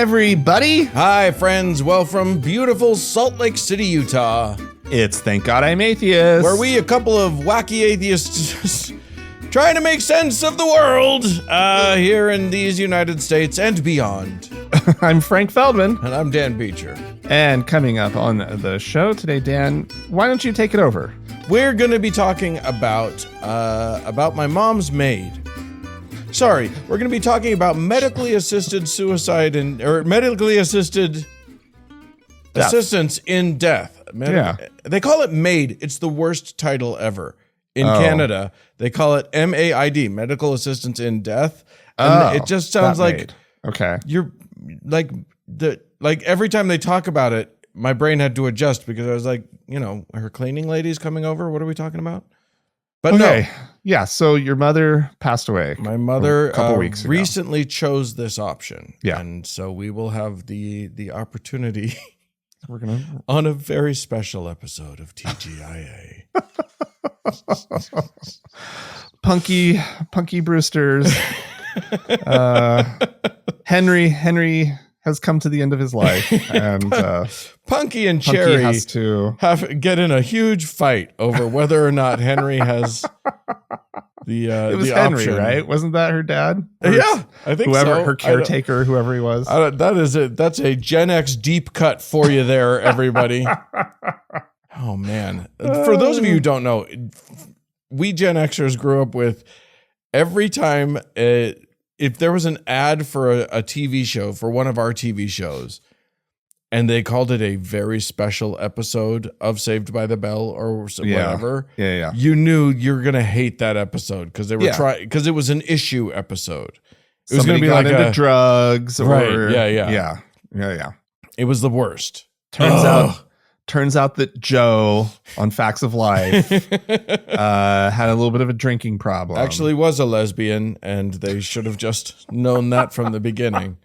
everybody. Hi, friends. Well, from beautiful Salt Lake City, Utah. It's Thank God I'm Atheist, where we, a couple of wacky atheists, trying to make sense of the world here in these United States and beyond. I'm Frank Feldman. And I'm Dan Beecher. And coming up on the show today, Dan, why don't you take it over? We're going to be talking about my mom's maid. Sorry, we're going to be talking about medically assisted suicide or medically assisted assistance in death. They call it MAID. It's the worst title ever. In Canada, they call it MAID, medical assistance in death. And it just sounds like you're like every time they talk about it, my brain had to adjust because I was like, her cleaning lady's coming over. What are we talking about? But no. Yeah, so your mother passed away. My mother a couple weeks ago. Recently chose this option. Yeah. And so we will have the opportunity we're gonna on a very special episode of TGIA. Punky Brewster's. Henry has come to the end of his life, and Punky and Cherry has to get in a huge fight over whether or not Henry has it was the Henry, option. Right? Wasn't that her dad? Yeah, I think her caretaker, whoever he was. That's a Gen X deep cut for you there, everybody. Oh man! For those of you who don't know, we Gen Xers grew up with every time if there was an ad for a TV show, for one of our TV shows, and they called it a very special episode of Saved by the Bell or whatever, you knew you're going to hate that episode because they were because it was an issue episode. It was going to be like into drugs, right? Yeah. It was the worst. Turns out that Joe on Facts of Life had a little bit of a drinking problem. Actually was a lesbian, and they should have just known that from the beginning.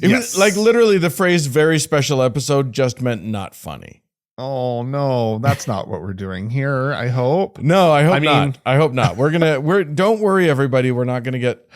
It was like literally the phrase very special episode just meant not funny. Oh no, that's not what we're doing here, I hope. No, I hope not. I hope not. Don't worry everybody, we're not gonna get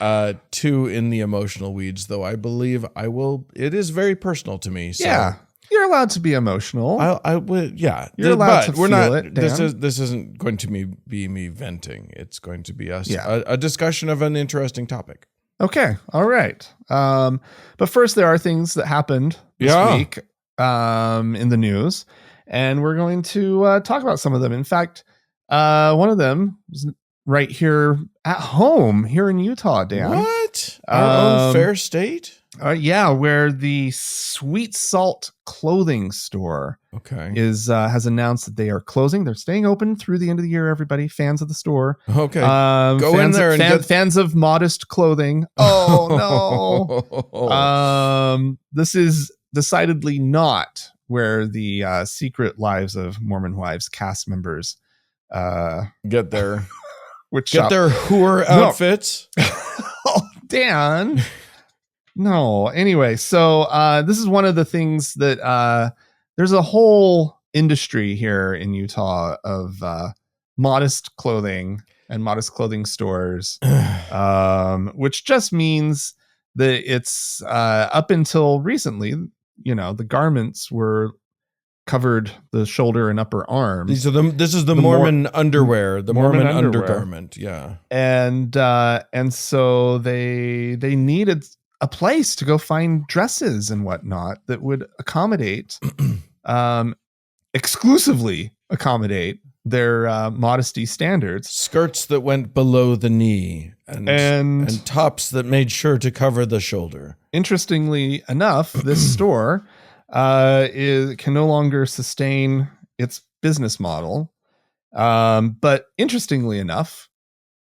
too in the emotional weeds, though I believe I will. It is very personal to me. So. Yeah. You're allowed to be emotional. I would, yeah. You're allowed to feel it, Dan. This isn't going to be me venting. It's going to be us a discussion of an interesting topic. Okay, all right. But first, there are things that happened this week in the news, and we're going to talk about some of them. In fact, one of them was right here at home here in Utah, Dan. What? Our own fair state? Where the Sweet Salt clothing store has announced that they are closing. They're staying open through the end of the year, everybody. Fans of the store. Okay. Go in there and get fans of modest clothing. Oh, no. This is decidedly not where the Secret Lives of Mormon Wives cast members get their whore outfits. Oh, Dan. No. Anyway, so this is one of the things that there's a whole industry here in Utah of modest clothing and modest clothing stores, which just means that it's up until recently, the garments were covered the shoulder and upper arm. This is the Mormon underwear, the Mormon undergarment. Yeah. And so they needed a place to go find dresses and whatnot that would exclusively accommodate their modesty standards. Skirts that went below the knee and tops that made sure to cover the shoulder. Interestingly enough, this store can no longer sustain its business model. But interestingly enough,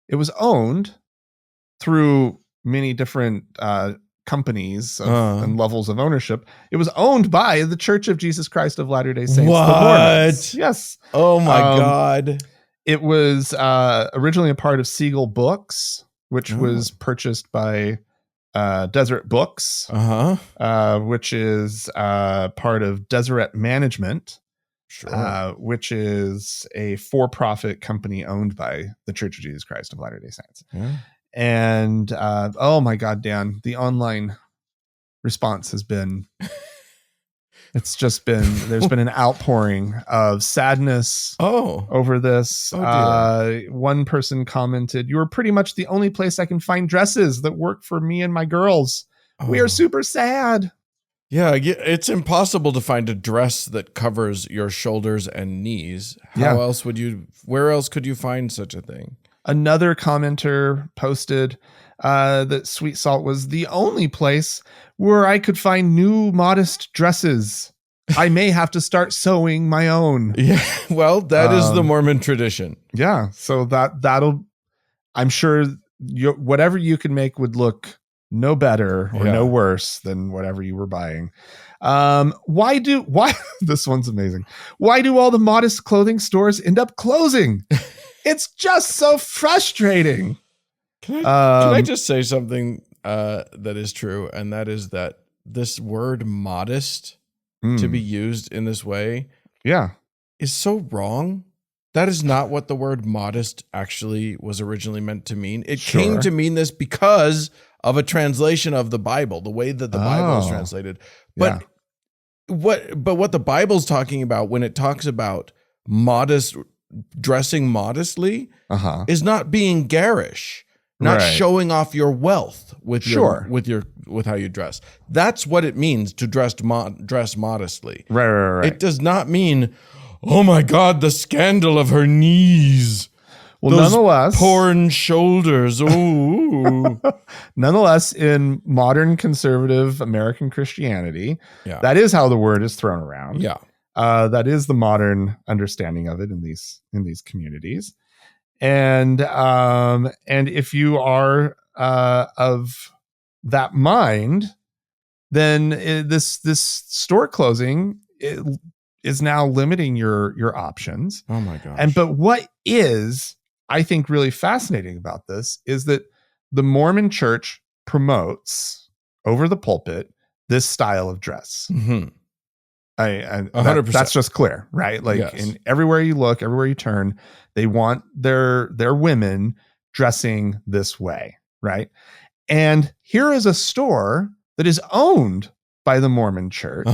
it was owned through many different companies and levels of ownership. It was owned by the Church of Jesus Christ of Latter-day Saints. What? The Mormons. Yes. Oh my God. It was originally a part of Siegel Books, which was purchased by Deseret Books, which is part of Deseret Management, which is a for-profit company owned by the Church of Jesus Christ of Latter-day Saints. Yeah. And oh my God, Dan, the online response has been, it's just been, there's been an outpouring of sadness over this. One person commented, "You are pretty much the only place I can find dresses that work for me and my girls. We are super sad." Yeah, it's impossible to find a dress that covers your shoulders and knees. Where else could you find such a thing? Another commenter posted that Sweet Salt was the only place where I could find new modest dresses. I may have to start sewing my own. Yeah, well, that is the Mormon tradition. Yeah, so that'll, I'm sure whatever you can make would look no better or no worse than whatever you were buying. Why this one's amazing. Why do all the modest clothing stores end up closing? It's just so frustrating. Can I just say something that is true, and that is that this word modest to be used in this way is so wrong. That is not what the word modest actually was originally meant to mean. It came to mean this because of a translation of the Bible, the way that the Bible is translated. But what the Bible's talking about when it talks about modest, dressing modestly, is not being garish, not showing off your wealth with with how you dress. That's what it means to dress modestly. Right. It does not mean, oh my God, the scandal of her knees. Well, nonetheless, porn shoulders. Ooh. Nonetheless, in modern conservative American Christianity, that is how the word is thrown around. Yeah. That is the modern understanding of it in these communities. And if you are of that mind, then this store closing is now limiting your options. Oh my gosh. But what is, I think, really fascinating about this is that the Mormon Church promotes over the pulpit this style of dress. Mm-hmm. 100%. That's just clear, right? Like in everywhere you look, everywhere you turn, they want their women dressing this way, right? And here is a store that is owned by the Mormon Church,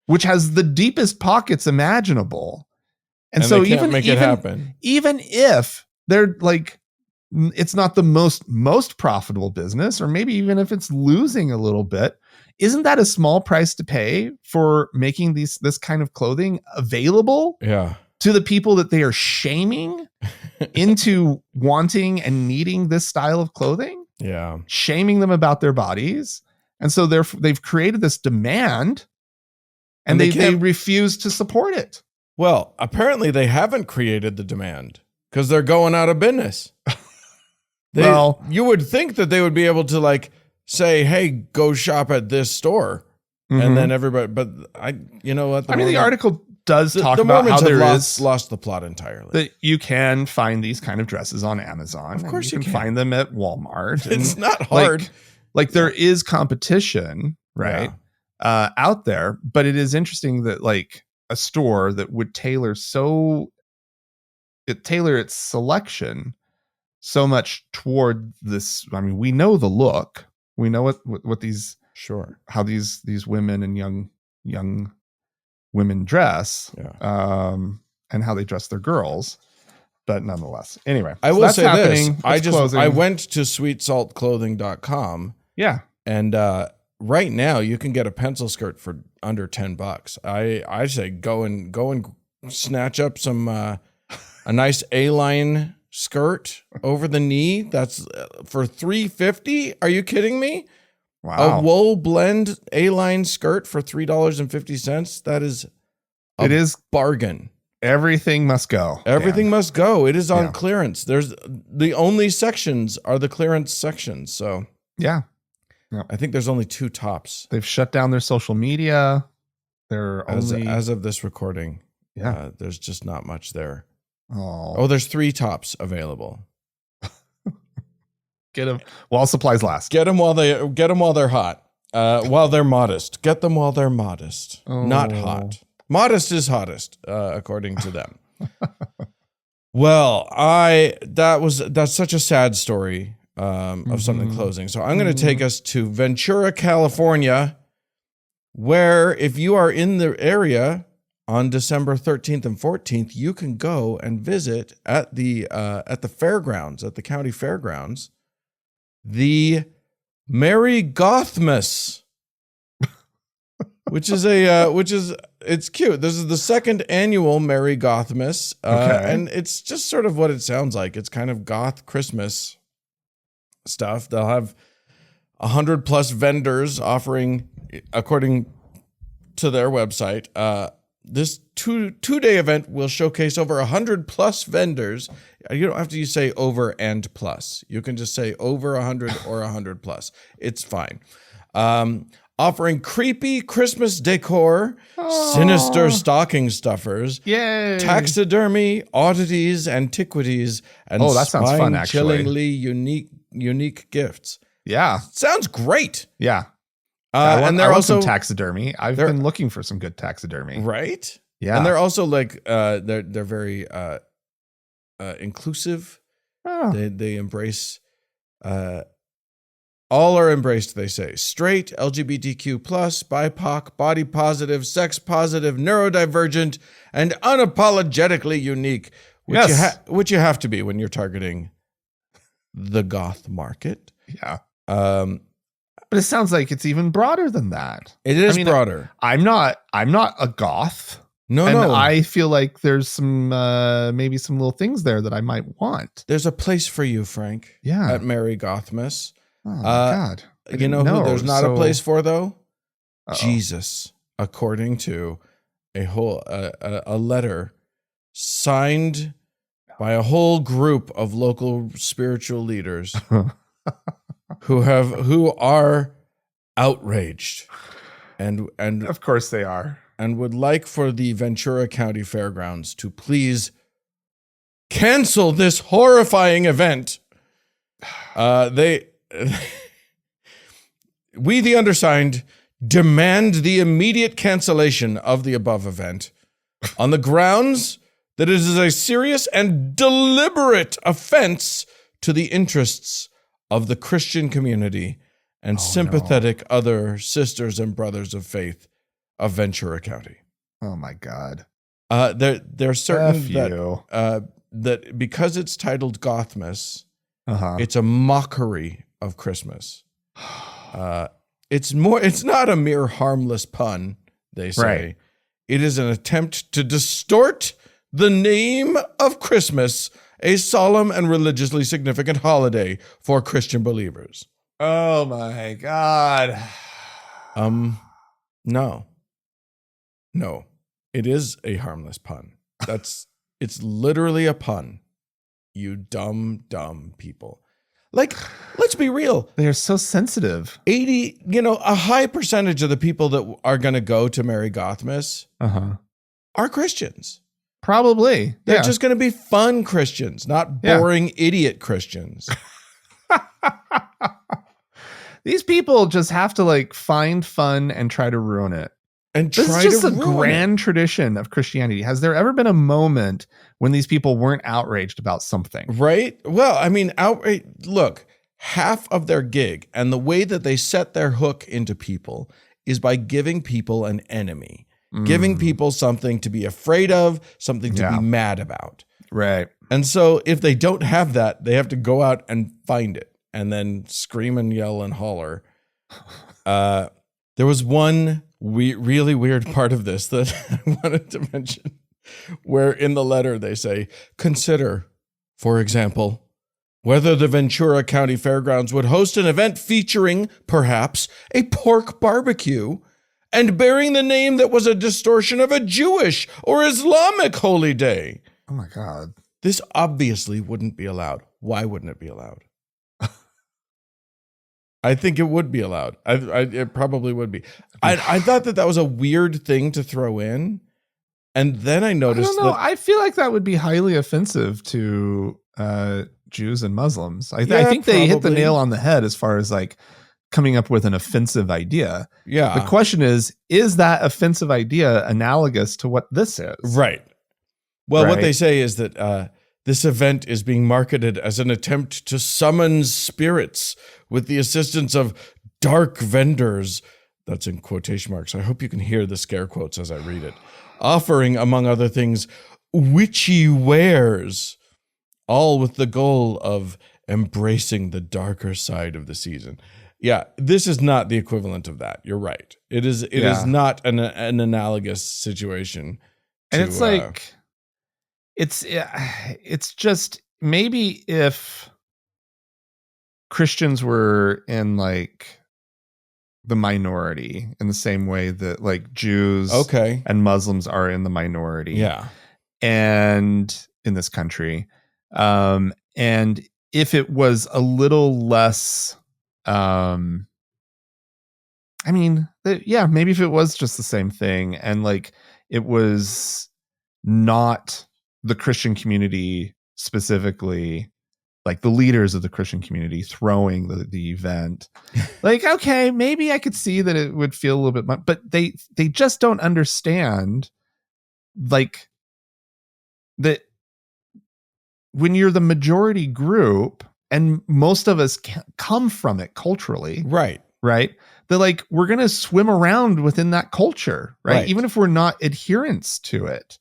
which has the deepest pockets imaginable. And so they can't make it happen. Even if they're like, it's not the most profitable business, or maybe even if it's losing a little bit, isn't that a small price to pay for making this kind of clothing available to the people that they are shaming into wanting and needing this style of clothing? Yeah. Shaming them about their bodies. And so they've created this demand, and they refuse to support it. Well, apparently they haven't created the demand because they're going out of business. You would think that they would be able to like say, "Hey, go shop at this store," and then everybody. But you know what? The article does talk about how there is lost the plot entirely. That you can find these kind of dresses on Amazon. Of course, you can find them at Walmart. It's not hard. Like there is competition, right, out there. But it is interesting that like a store that would tailor its selection so much toward this. I mean, we know the look. We know what these how these women and young women dress, and how they dress their girls. But nonetheless, anyway, I will say this: I went to sweetsaltclothing.com. Yeah, and right now you can get a pencil skirt for under $10. I say go and snatch up some a nice A-line skirt over the knee. That's for $3.50. Are you kidding me? Wow. A wool blend A-line skirt for $3.50. That is bargain. Everything must go. Everything must go. It is on clearance. There's the only sections are the clearance sections. So I think there's only 2 tops. They've shut down their social media. They're as of this recording. Yeah. There's just not much there. Oh, there's 3 tops available. Get them while supplies last. Get them while they're hot. While they're modest. Get them while they're modest, not hot. Modest is hottest, according to them. Well, that's such a sad story of something closing. So I'm going to take us to Ventura, California, where if you are in the area on December 13th and 14th, you can go and visit at the fairgrounds, at the county fairgrounds, the Merry Gothmas, which is it's cute. This is the second annual Merry Gothmas, and it's just sort of what it sounds like. It's kind of goth Christmas stuff. They'll have 100+ vendors offering, according to their website, this two-day event will showcase over 100+ vendors. You don't have to say over and plus. You can just say over 100 or 100+. It's fine. Offering creepy Christmas decor, sinister stocking stuffers, taxidermy, oddities, antiquities, and that sounds fun, actually. chillingly unique gifts. Yeah. Sounds great. Yeah. And I they're want also some taxidermy. I've been looking for some good taxidermy. Right? Yeah. And they're also like they're very inclusive. Oh. They embrace all are embraced, they say. Straight, LGBTQ+, BIPOC, body positive, sex positive, neurodivergent, and unapologetically unique, which you have to be when you're targeting the goth market. Yeah. But it sounds like it's even broader than that. It is broader. I'm not a goth. No. I feel like there's some maybe some little things there that I might want. There's a place for you, Frank. Yeah. At Merry Gothmas. Oh my God. You know who there's not a place for though? Uh-oh. Jesus, according to a letter signed by a whole group of local spiritual leaders who are outraged and of course they are, and would like for the Ventura County Fairgrounds to please cancel this horrifying event. We, the undersigned, demand the immediate cancellation of the above event on the grounds that it is a serious and deliberate offense to the interests of the Christian community and sympathetic other sisters and brothers of faith of Ventura County. Oh my God. They're certain that because it's titled Gothmas, it's a mockery of Christmas. It's not a mere harmless pun, they say. Right. It is an attempt to distort the name of Christmas, a solemn and religiously significant holiday for Christian believers. Oh my God. No. It is a harmless pun. It's literally a pun. You dumb people. Like, let's be real. They are so sensitive. A high percentage of the people that are going to go to Merry Gothmas are Christians. Probably. They're just going to be fun Christians, not boring idiot Christians. These people just have to find fun and try to ruin it. And this is just a grand tradition of Christianity. Has there ever been a moment when these people weren't outraged about something? Right? Well, I mean, outrage. Look, half of their gig and the way that they set their hook into people is by giving people an enemy, giving people something to be afraid of, something to be mad about. Right. And so if they don't have that, they have to go out and find it and then scream and yell and holler. There was one really weird part of this that I wanted to mention, where in the letter they say, consider, for example, whether the Ventura County Fairgrounds would host an event featuring, perhaps, a pork barbecue and bearing the name that was a distortion of a Jewish or Islamic holy day. Oh my God. This obviously wouldn't be allowed. Why wouldn't it be allowed? I think it would be allowed. It probably would be. I thought that was a weird thing to throw in. And then I noticed I feel like that would be highly offensive to Jews and Muslims. I think they hit the nail on the head as far as coming up with an offensive idea. Yeah. The question is that offensive idea analogous to what this is? Right. Well, what they say is that This event is being marketed as an attempt to summon spirits with the assistance of dark vendors. That's in quotation marks. I hope you can hear the scare quotes as I read it. Offering, among other things, witchy wares, all with the goal of embracing the darker side of the season. Yeah, this is not the equivalent of that. You're right. It is not an analogous situation. And it's like, it's just, maybe if Christians were in like the minority in the same way that like Jews and Muslims are in the minority. Yeah. And in this country. And if it was a little less, I mean, maybe if it was just the same thing and like it was not the Christian community specifically, like the leaders of the Christian community throwing the event, like, okay, maybe I could see that it would feel a little bit, but they just don't understand like that when you're the majority group and most of us come from it culturally, right, that like we're going to swim around within that culture, right? Even if we're not adherents to it,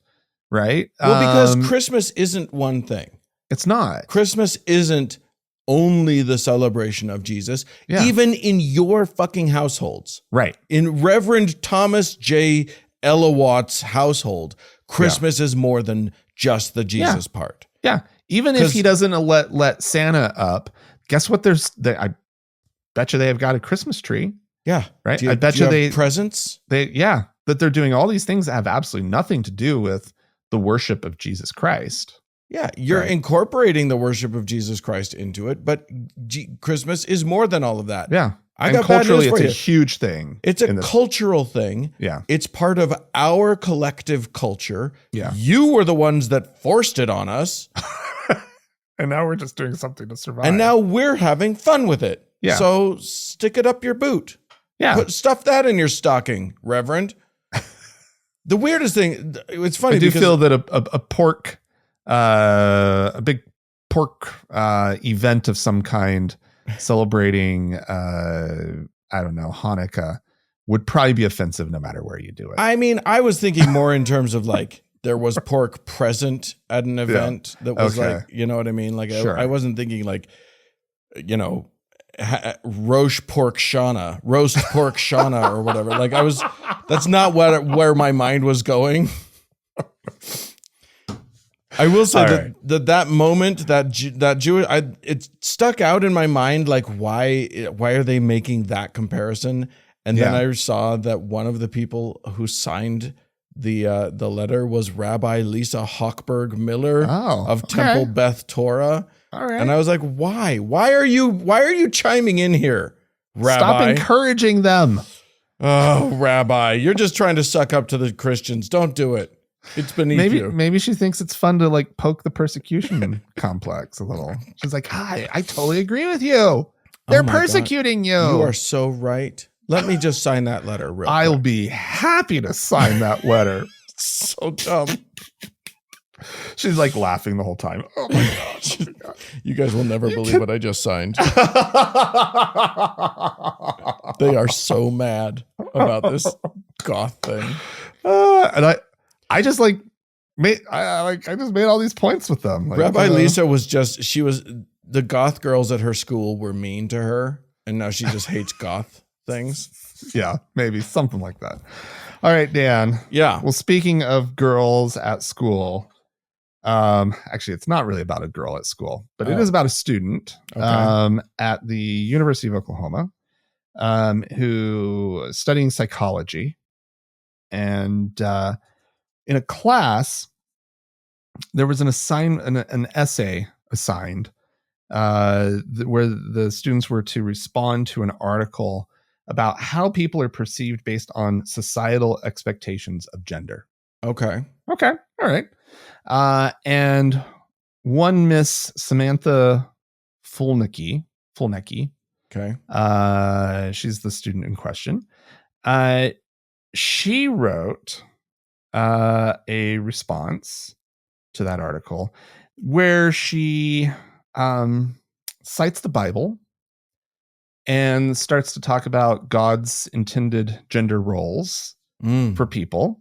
right? Well, because Christmas isn't one thing. It's not. Christmas isn't only the celebration of Jesus, even in your fucking households. Right. In Reverend Thomas J. Elawatt's household, Christmas is more than just the Jesus part. Yeah. Even if he doesn't let Santa up, guess what? I bet you they have got a Christmas tree. Yeah. Right. I bet you they presents. That they're doing all these things that have absolutely nothing to do with the worship of Jesus Christ. Yeah. You're incorporating the worship of Jesus Christ into it, but Christmas is more than all of that. Yeah. I got culturally, it's a huge thing. It's a cultural thing. Yeah. It's part of our collective culture. Yeah. You were the ones that forced it on us. And now we're just doing something to survive. And now we're having fun with it. Yeah. So stick it up your boot. Yeah. Stuff that in your stocking, Reverend. The weirdest thing, it's funny. I do feel that a pork, a big pork event of some kind celebrating, I don't know, Hanukkah would probably be offensive no matter where you do it. I mean, I was thinking more in terms of like, there was pork present at an event that was like, you know what I mean? Like, sure. I wasn't thinking like, you know, roast pork shauna or whatever. Like that's not where my mind was going. I will say that moment, that Jewish, it stuck out in my mind. Like, why are they making that comparison? And then I saw that one of the people who signed the letter was Rabbi Lisa Hochberg Miller of Temple Beth Torah. All right. And I was like, why? Why are you chiming in here, Rabbi? Stop encouraging them. Oh, Rabbi, you're just trying to suck up to the Christians. Don't do it. It's beneath you. Maybe she thinks it's fun to like poke the persecution complex a little. She's like, hi, I totally agree with you. They're persecuting you. You are so right. Let me just sign that letter real quick. I'll be happy to sign that letter. So dumb. She's like laughing the whole time. Oh my God. You guys will never believe what I just signed. They are so mad about this goth thing. And I just like made I just made all these points with them. Like, Rabbi Lisa was the goth girls at her school were mean to her, and now she just hates goth things. Yeah, maybe something like that. All right, Dan. Yeah. Well, speaking of girls at school, actually, it's not really about a girl at school, but it is about a student at the University of Oklahoma who is studying psychology. And in a class, there was an essay assigned where the students were to respond to an article about how people are perceived based on societal expectations of gender. Okay. All right. And one Miss Samantha Fulnecke. Okay. She's the student in question. She wrote a response to that article where she cites the Bible and starts to talk about God's intended gender roles for people,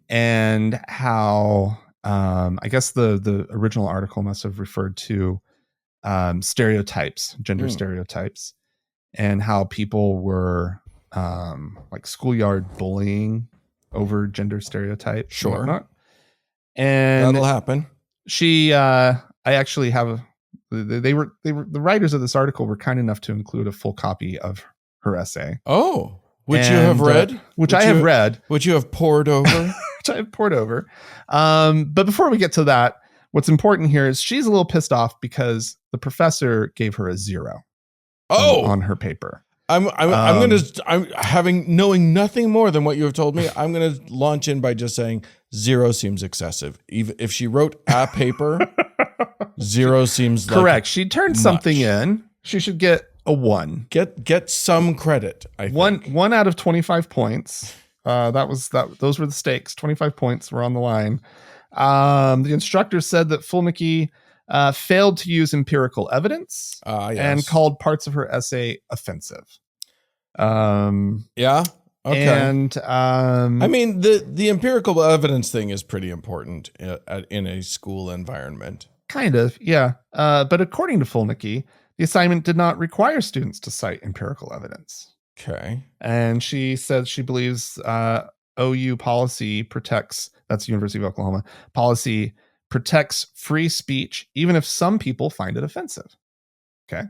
and how I guess the original article must have referred to stereotypes, gender stereotypes, and how people were like schoolyard bullying over gender stereotypes. Sure. And whatnot. And that'll happen. She, I actually have. They were the writers of this article were kind enough to include a full copy of her essay. Oh, which you have read? Which I have read. Which you have pored over? Which I have pored over. But before we get to that, what's important here is she's a little pissed off because the professor gave her a 0 on her paper. I'm knowing nothing more than what you have told me. I'm going to launch in by just saying 0 seems excessive. Even if she wrote a paper, 0 seems correct. She turned something in. She should get a 1. Get some credit. I think. 1 out of 25 points. Those were the stakes. 25 points were on the line. The instructor said that Fulnicki failed to use empirical evidence and called parts of her essay offensive. Yeah. Okay. And I mean, the empirical evidence thing is pretty important in a school environment. Kind of, yeah. But according to Fulnicki, the assignment did not require students to cite empirical evidence. Okay. And she says she believes OU policy protects, that's University of Oklahoma, policy protects free speech, even if some people find it offensive. Okay.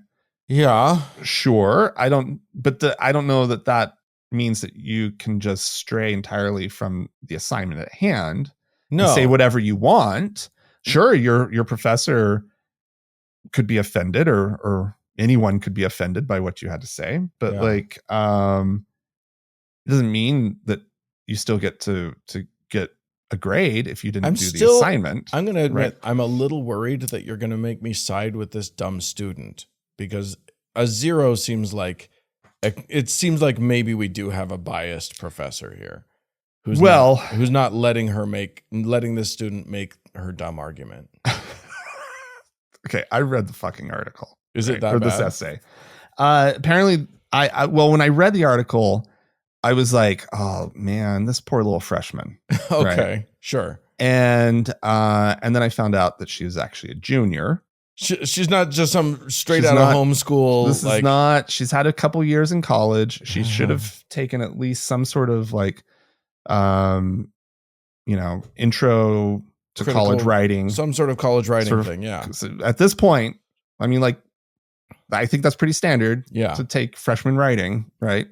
Yeah. Sure. I don't know that means that you can just stray entirely from the assignment at hand. No. And say whatever you want. Sure, your professor could be offended, or anyone could be offended by what you had to say, but it doesn't mean that you still get to get a grade if you didn't do the assignment. I'm going to admit, I'm a little worried that you're going to make me side with this dumb student, because a 0 seems like maybe we do have a biased professor here who's not letting this student make her dumb argument. Okay, I read the fucking article. Is it that bad? This essay? Apparently, when I read the article, I was like, oh man, this poor little freshman. Okay, right? Sure. And then I found out that she was actually a junior. She's not just some straight out of homeschool. This is not. She's had a couple years in college. She should have taken at least some sort of intro to college writing, some sort of college writing thing. Yeah. At this point, I mean, I think that's pretty standard. Yeah. To take freshman writing, right?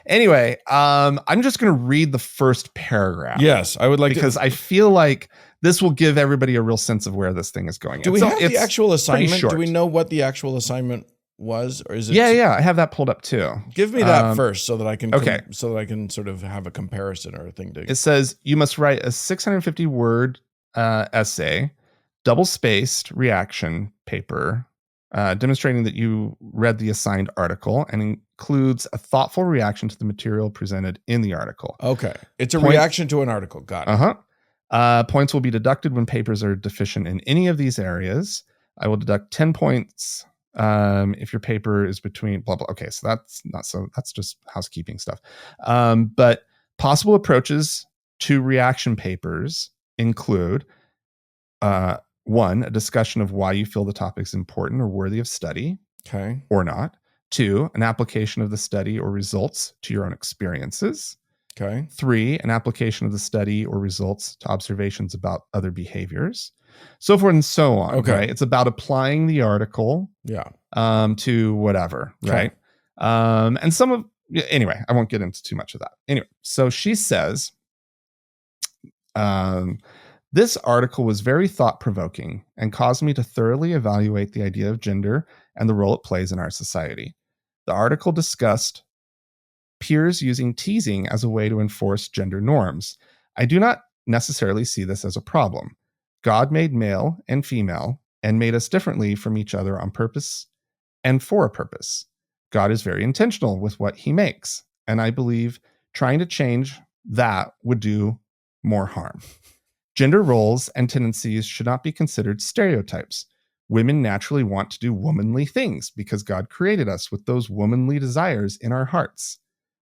Anyway, I'm just going to read the first paragraph. Yes, I would like because I feel like this will give everybody a real sense of where this thing is going. Do we have the actual assignment? Do we know what the actual assignment was, or is it? Yeah, I have that pulled up too. Give me that first, so that I can so that I can sort of have a comparison or a thing to. It says you must write a 650 word essay, double spaced reaction paper, demonstrating that you read the assigned article and includes a thoughtful reaction to the material presented in the article. Okay, it's a reaction to an article. Got it. Points will be deducted when papers are deficient in any of these areas. I will deduct 10 points if your paper is between blah blah. Okay, so that's just housekeeping stuff. But possible approaches to reaction papers include 1, a discussion of why you feel the topic is important or worthy of study, okay, or not. 2, an application of the study or results to your own experiences. Okay. 3, an application of the study or results to observations about other behaviors, so forth and so on. Okay. Right? It's about applying the article to whatever, right? Anyway, I won't get into too much of that. Anyway, so she says, this article was very thought-provoking and caused me to thoroughly evaluate the idea of gender and the role it plays in our society. The article discussed peers using teasing as a way to enforce gender norms. I do not necessarily see this as a problem. God made male and female and made us differently from each other on purpose and for a purpose. God is very intentional with what he makes, and I believe trying to change that would do more harm. Gender roles and tendencies should not be considered stereotypes. Women naturally want to do womanly things because God created us with those womanly desires in our hearts.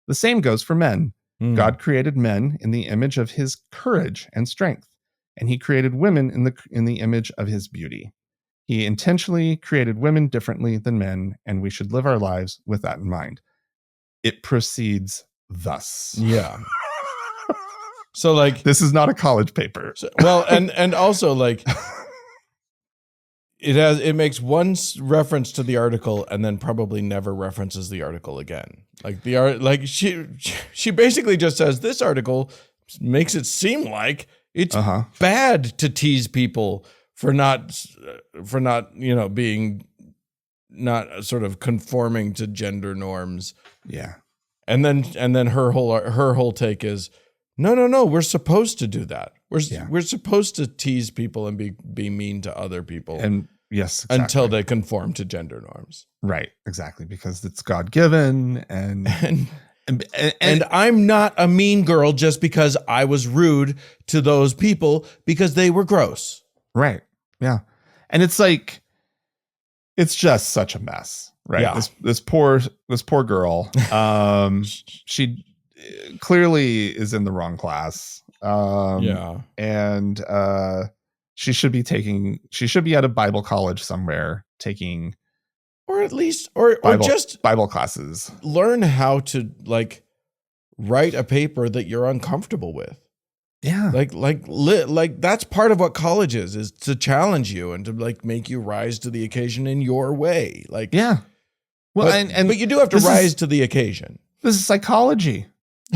The same goes for men. God created men in the image of his courage and strength, and he created women in the image of his beauty. He intentionally created women differently than men, and we should live our lives with that in mind. It proceeds thus. Yeah. So like this is not a college paper. And also like it makes one reference to the article and then probably never references the article again. Like she basically just says this article makes it seem like it's bad to tease people for not being not sort of conforming to gender norms. Yeah. And then her whole take is no, we're supposed to do that. We're supposed to tease people and be mean to other people. And yes, exactly. Until they conform to gender norms. Right, exactly, because it's God-given and I'm not a mean girl just because I was rude to those people because they were gross. Right. Yeah. And it's like it's just such a mess, right? Yeah. This poor girl. She clearly is in the wrong class. And she should be at a Bible college somewhere taking or at least or just Bible classes. Learn how to like write a paper that you're uncomfortable with. Yeah. Like that's part of what college is to challenge you and to like make you rise to the occasion in your way. Like yeah. Well, but you do have to rise to the occasion. This is psychology.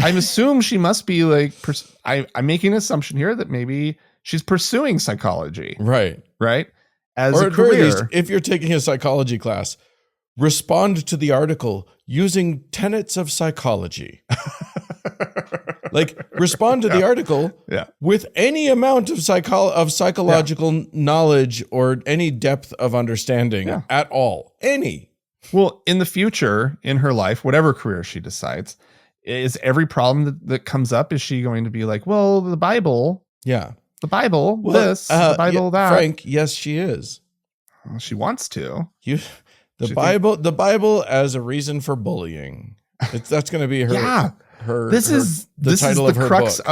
I assume she must be like, I'm making an assumption here that maybe she's pursuing psychology. Right. As or a at career. very least, if you're taking a psychology class, respond to the article using tenets of psychology. Like respond to the article with any amount of psychological knowledge or any depth of understanding at all. Any. Well, in the future, in her life, whatever career she decides, is every problem that comes up, is she going to be like, well, the Bible, the Bible, the Bible, that? Frank, yes, she is. Well, she wants to. The Bible as a reason for bullying. That's going to be her. This is the crux book.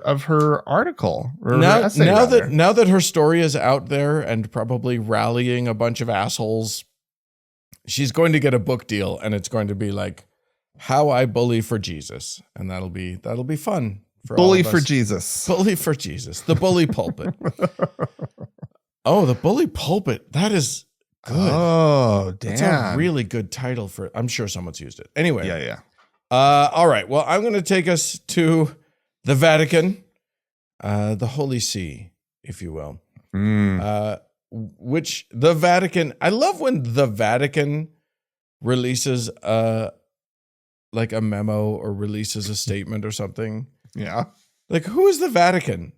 of her article. Now that her story is out there and probably rallying a bunch of assholes, she's going to get a book deal, and it's going to be like How I Bully for Jesus, and that'll be fun. Bully for Jesus. Bully for Jesus. The Bully Pulpit. Oh, the Bully Pulpit. That is good. Oh, damn. That's a really good title for it. I'm sure someone's used it. Anyway. Yeah. All right. Well, I'm going to take us to the Vatican, the Holy See, if you will. Which the Vatican, I love when the Vatican releases like a memo or releases a statement or something. Yeah. Like, who is the Vatican?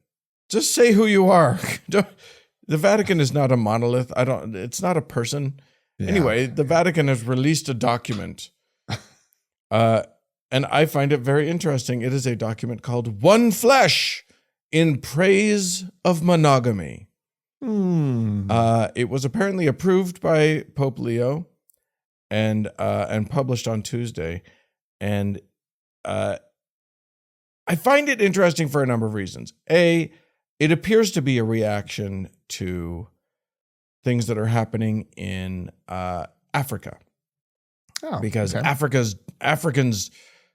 Just say who you are. The Vatican is not a monolith. It's not a person. Yeah. Anyway, the Vatican has released a document. And I find it very interesting. It is a document called One Flesh in Praise of Monogamy. It was apparently approved by Pope Leo and published on Tuesday. And I find it interesting for a number of reasons. A, it appears to be a reaction to things that are happening in Africa. Because Africans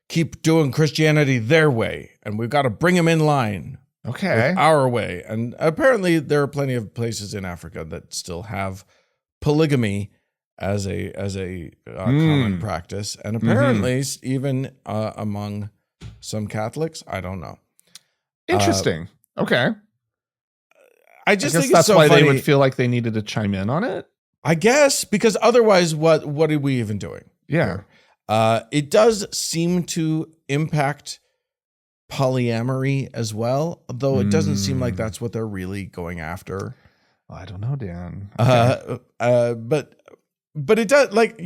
keep doing Christianity their way, and we've got to bring them in line. Okay. Our way. And apparently there are plenty of places in Africa that still have polygamy as a common practice. And apparently even among some Catholics, I don't know. Interesting. Okay. I guess think that's so why funny. They would feel like they needed to chime in on it. I guess, because otherwise what are we even doing? Yeah. It does seem to impact polyamory as well, though it doesn't seem like that's what they're really going after. I don't know, Dan. Okay. But it does, like,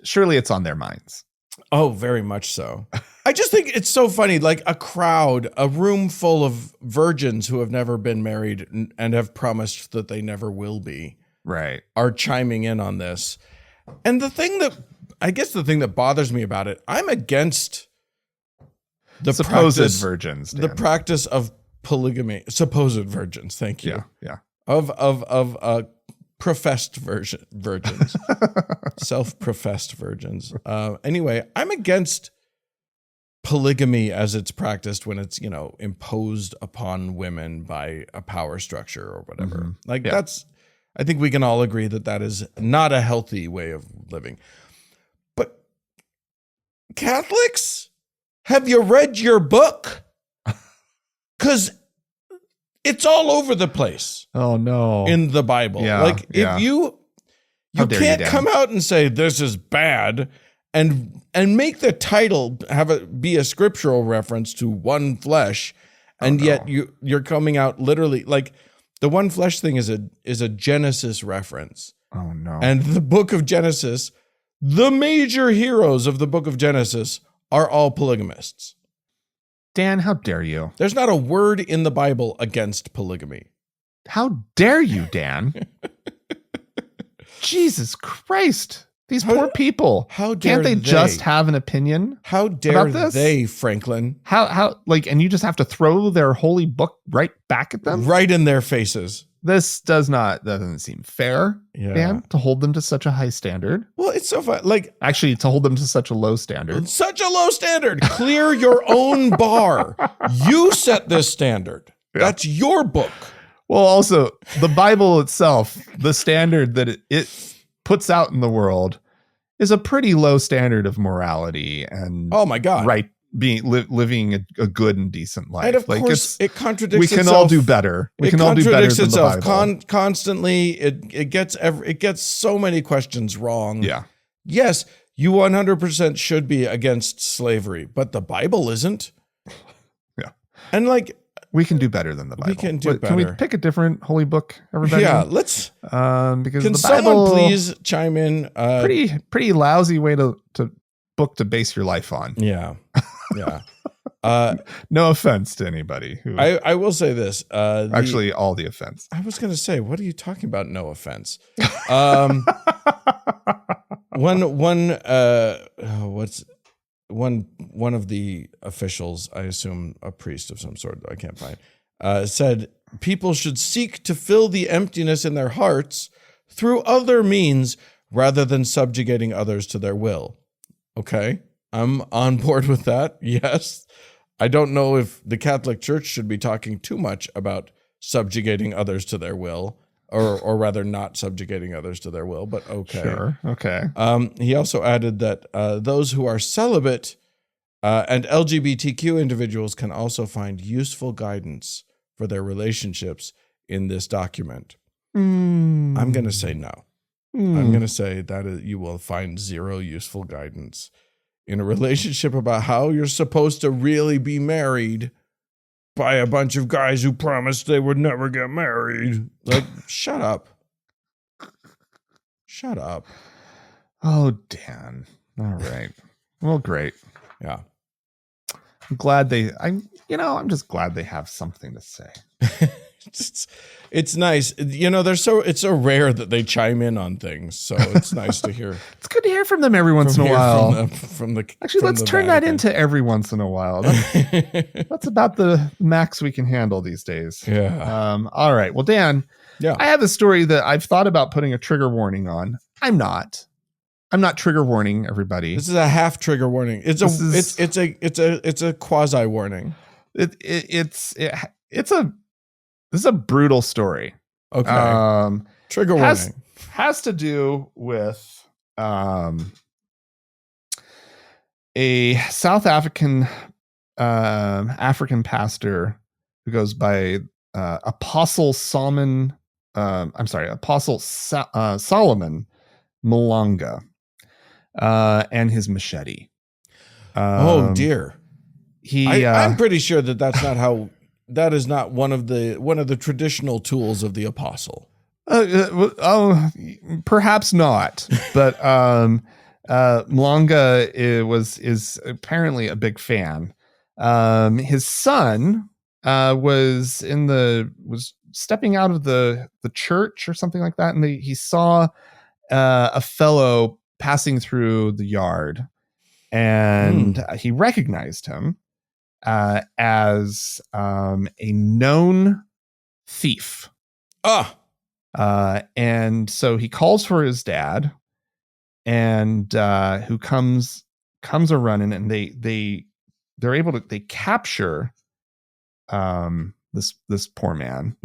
surely it's on their minds. Oh, very much so. I just think it's so funny. Like a room full of virgins who have never been married and have promised that they never will be, Right. are chiming in on this. And the thing that bothers me about it, I'm against the supposed virgins, Dan. the practice of polygamy. Supposed virgins. Thank you. Yeah. Of professed virgins, self-professed virgins. Anyway, I'm against polygamy as it's practiced when it's, imposed upon women by a power structure or whatever. I think we can all agree that is not a healthy way of living. But Catholics, have you read your book? Because it's all over the place. Oh no! In the Bible, if you can't come out and say this is bad, and make the title be a scriptural reference to one flesh, and yet you're coming out literally like the one flesh thing is a Genesis reference. Oh no! And the book of Genesis, the major heroes of the book of Genesis are all polygamists. Dan, how dare you? There's not a word in the Bible against polygamy. How dare you, Dan? Jesus Christ. These poor people. How dare Can't they just have an opinion? How dare they, Franklin? And you just have to throw their holy book right back at them? Right in their faces. This doesn't seem fair, Dan, to hold them to such a high standard. Well, it's so fun. Actually, to hold them to such a low standard. Such a low standard. Clear your own bar. You set this standard. Yeah. That's your book. Well, also, the Bible itself, the standard that it puts out in the world is a pretty low standard of morality and oh my God, right, living a good and decent life. And of course, it contradicts. We can itself. All do better. We can all do better than the Bible. Constantly. It gets so many questions wrong. Yeah. Yes, you 100% should be against slavery, but the Bible isn't. Yeah. And we can do better than the Bible. We can do better. Can we pick a different holy book, everybody? Yeah, let's. Because can the Bible, someone please chime in? Pretty lousy way to book to base your life on. Yeah. No offense to anybody. I will say this. Actually, all the offense. I was going to say, what are you talking about? No offense. One of the officials, I assume a priest of some sort, I can't find, said people should seek to fill the emptiness in their hearts through other means rather than subjugating others to their will. Okay, I'm on board with that. Yes. I don't know if the Catholic Church should be talking too much about subjugating others to their will, or rather not subjugating others to their will, but okay. Sure. Okay. He also added that those who are celibate and LGBTQ individuals can also find useful guidance for their relationships in this document. I'm going to say no. I'm going to say that you will find zero useful guidance in a relationship about how you're supposed to really be married by a bunch of guys who promised they would never get married. Shut up. Shut up. Oh, Dan. All right. Well, great. Yeah. I'm just glad they have something to say. It's nice. It's so rare that they chime in on things. So it's nice to hear. It's good to hear from them every once in a while. Let's turn that into every once in a while. That's about the max we can handle these days. Yeah. All right. Well, Dan, I have a story that I've thought about putting a trigger warning on. I'm not trigger warning everybody. This is a half trigger warning. It's a quasi warning. This is a brutal story. Okay. Trigger warning. Has to do with a South African pastor who goes by Apostle Solomon Malanga and his machete. Oh dear. I'm pretty sure that's not how. That is not one of the traditional tools of the apostle. Perhaps not. But Malanga is apparently a big fan. His son was stepping out of the church or something like that, and he saw a fellow passing through the yard, and he recognized him as a known thief. And so he calls for his dad, and who comes a running, and they're able to capture this poor man,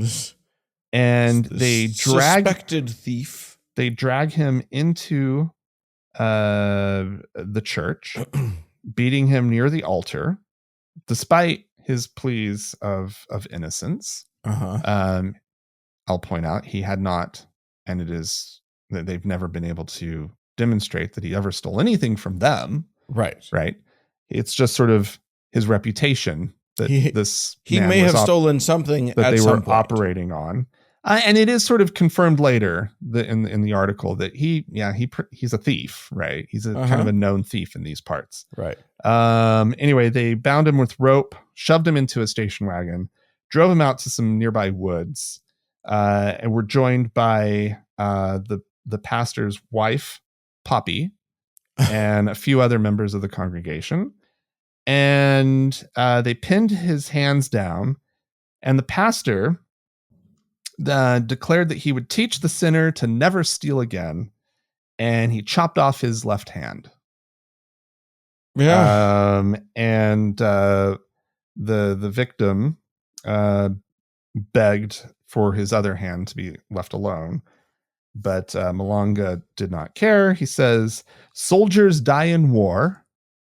and they suspected thief. They drag him into the church, beating him near the altar, despite his pleas of innocence. I'll point out he had not, and it is that they've never been able to demonstrate that he ever stole anything from them. Right. It's just sort of his reputation that he may have stolen something that they were operating on. And it is sort of confirmed later in the article that he's a thief, right? He's a kind of a known thief in these parts. Right. Anyway, they bound him with rope, shoved him into a station wagon, drove him out to some nearby woods, and were joined by the pastor's wife, Poppy, and a few other members of the congregation. And they pinned his hands down, and the pastor declared that he would teach the sinner to never steal again, and he chopped off his left hand. And the victim begged for his other hand to be left alone, but Malanga did not care. He says, "Soldiers die in war."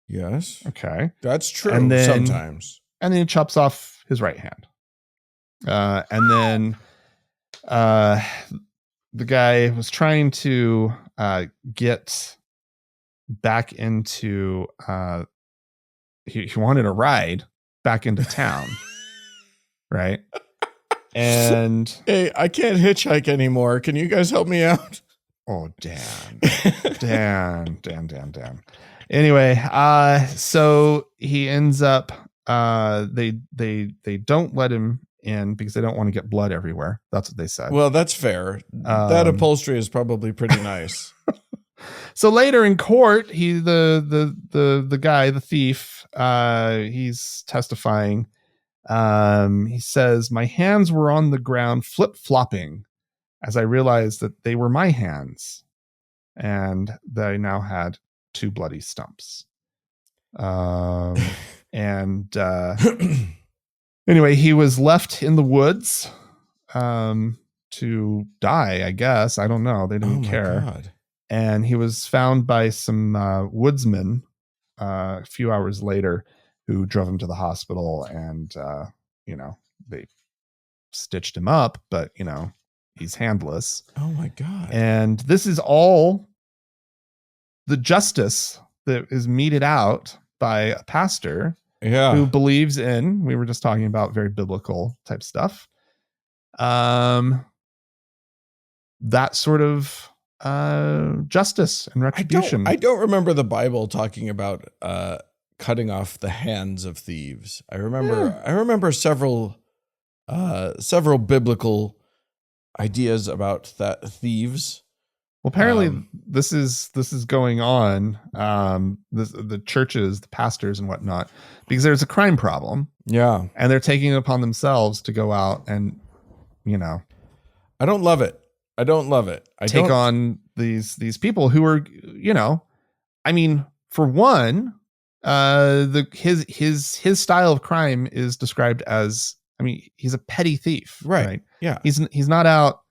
Yes. Okay. That's true. And then, sometimes. And then he chops off his right hand. And then the guy was trying to get back into he wanted a ride back into town. Right. And hey, I can't hitchhike anymore. Can you guys help me out? Oh, Dan. Anyway, so he ends up they don't let him in because they don't want to get blood everywhere. That's what they said. Well, that's fair. That upholstery is probably pretty nice. So later in court, the guy, the thief, he's testifying. He says, "My hands were on the ground flip-flopping as I realized that they were my hands, and that I now had 2 bloody stumps." And anyway, he was left in the woods to die, I guess. I don't know. They didn't care. God. And he was found by some woodsmen a few hours later, who drove him to the hospital, and they stitched him up, but he's handless. Oh my God. And this is all the justice that is meted out by a pastor who believes in, we were just talking about very biblical type stuff. That sort of justice and retribution. I don't remember the Bible talking about cutting off the hands of thieves. I remember several biblical ideas about that thieves. Well, apparently this is going on. The churches, the pastors, and whatnot, because there's a crime problem. Yeah, and they're taking it upon themselves to go out and, I don't love it. Take on these people who are, I mean, for one, his style of crime is described as, I mean, he's a petty thief, right? Yeah, he's not out.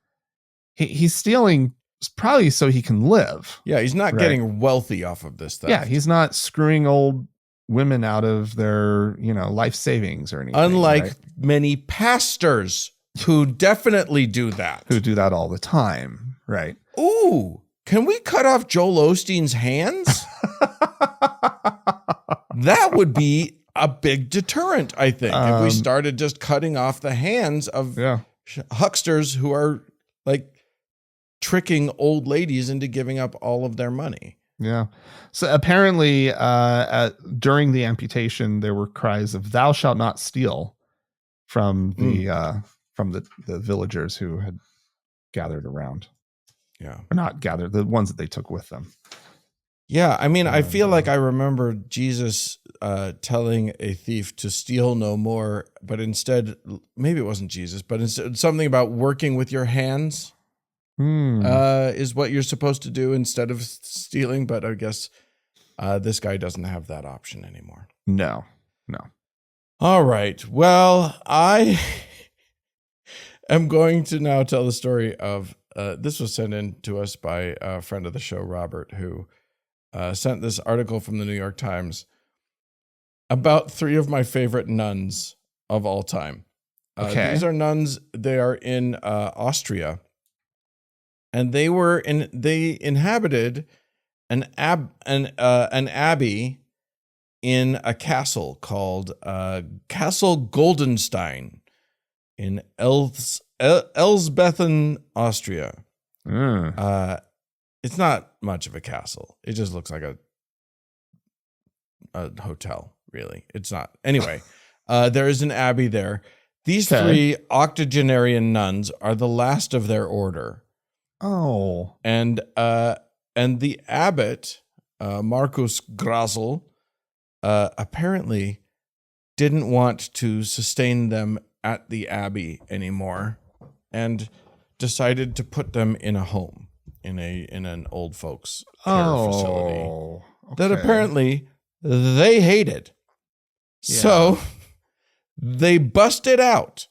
He's stealing probably so he can live. Yeah, he's not getting wealthy off of this stuff. Yeah, he's not screwing old women out of their, life savings or anything. Unlike many pastors who definitely do that. Who do that all the time, right? Ooh, can we cut off Joel Osteen's hands? That would be a big deterrent, I think, if we started just cutting off the hands of hucksters who are like tricking old ladies into giving up all of their money. Yeah. So apparently, during the amputation, there were cries of "Thou shalt not steal" from the villagers who had gathered around. Yeah. Or not gathered, the ones that they took with them. Yeah, I mean, I feel like I remember Jesus telling a thief to steal no more, but instead, maybe it wasn't Jesus, but instead, something about working with your hands is what you're supposed to do instead of stealing. But I guess this guy doesn't have that option anymore. No. All right. Well, I am going to now tell the story of this was sent in to us by a friend of the show, Robert, who sent this article from the New York Times about 3 of my favorite nuns of all time. Okay. These are nuns. They are in Austria, and they inhabited an abbey in a castle called Castle Goldenstein in Elsbethen, Austria. It's not much of a castle. It just looks like a hotel, really. It's not. Anyway, there is an abbey there. These 3 octogenarian nuns are the last of their order. Oh. And the abbot, Marcus Grasel, apparently didn't want to sustain them at the abbey anymore and decided to put them in a home. In an old folks care facility that apparently they hated. Yeah. So they busted out.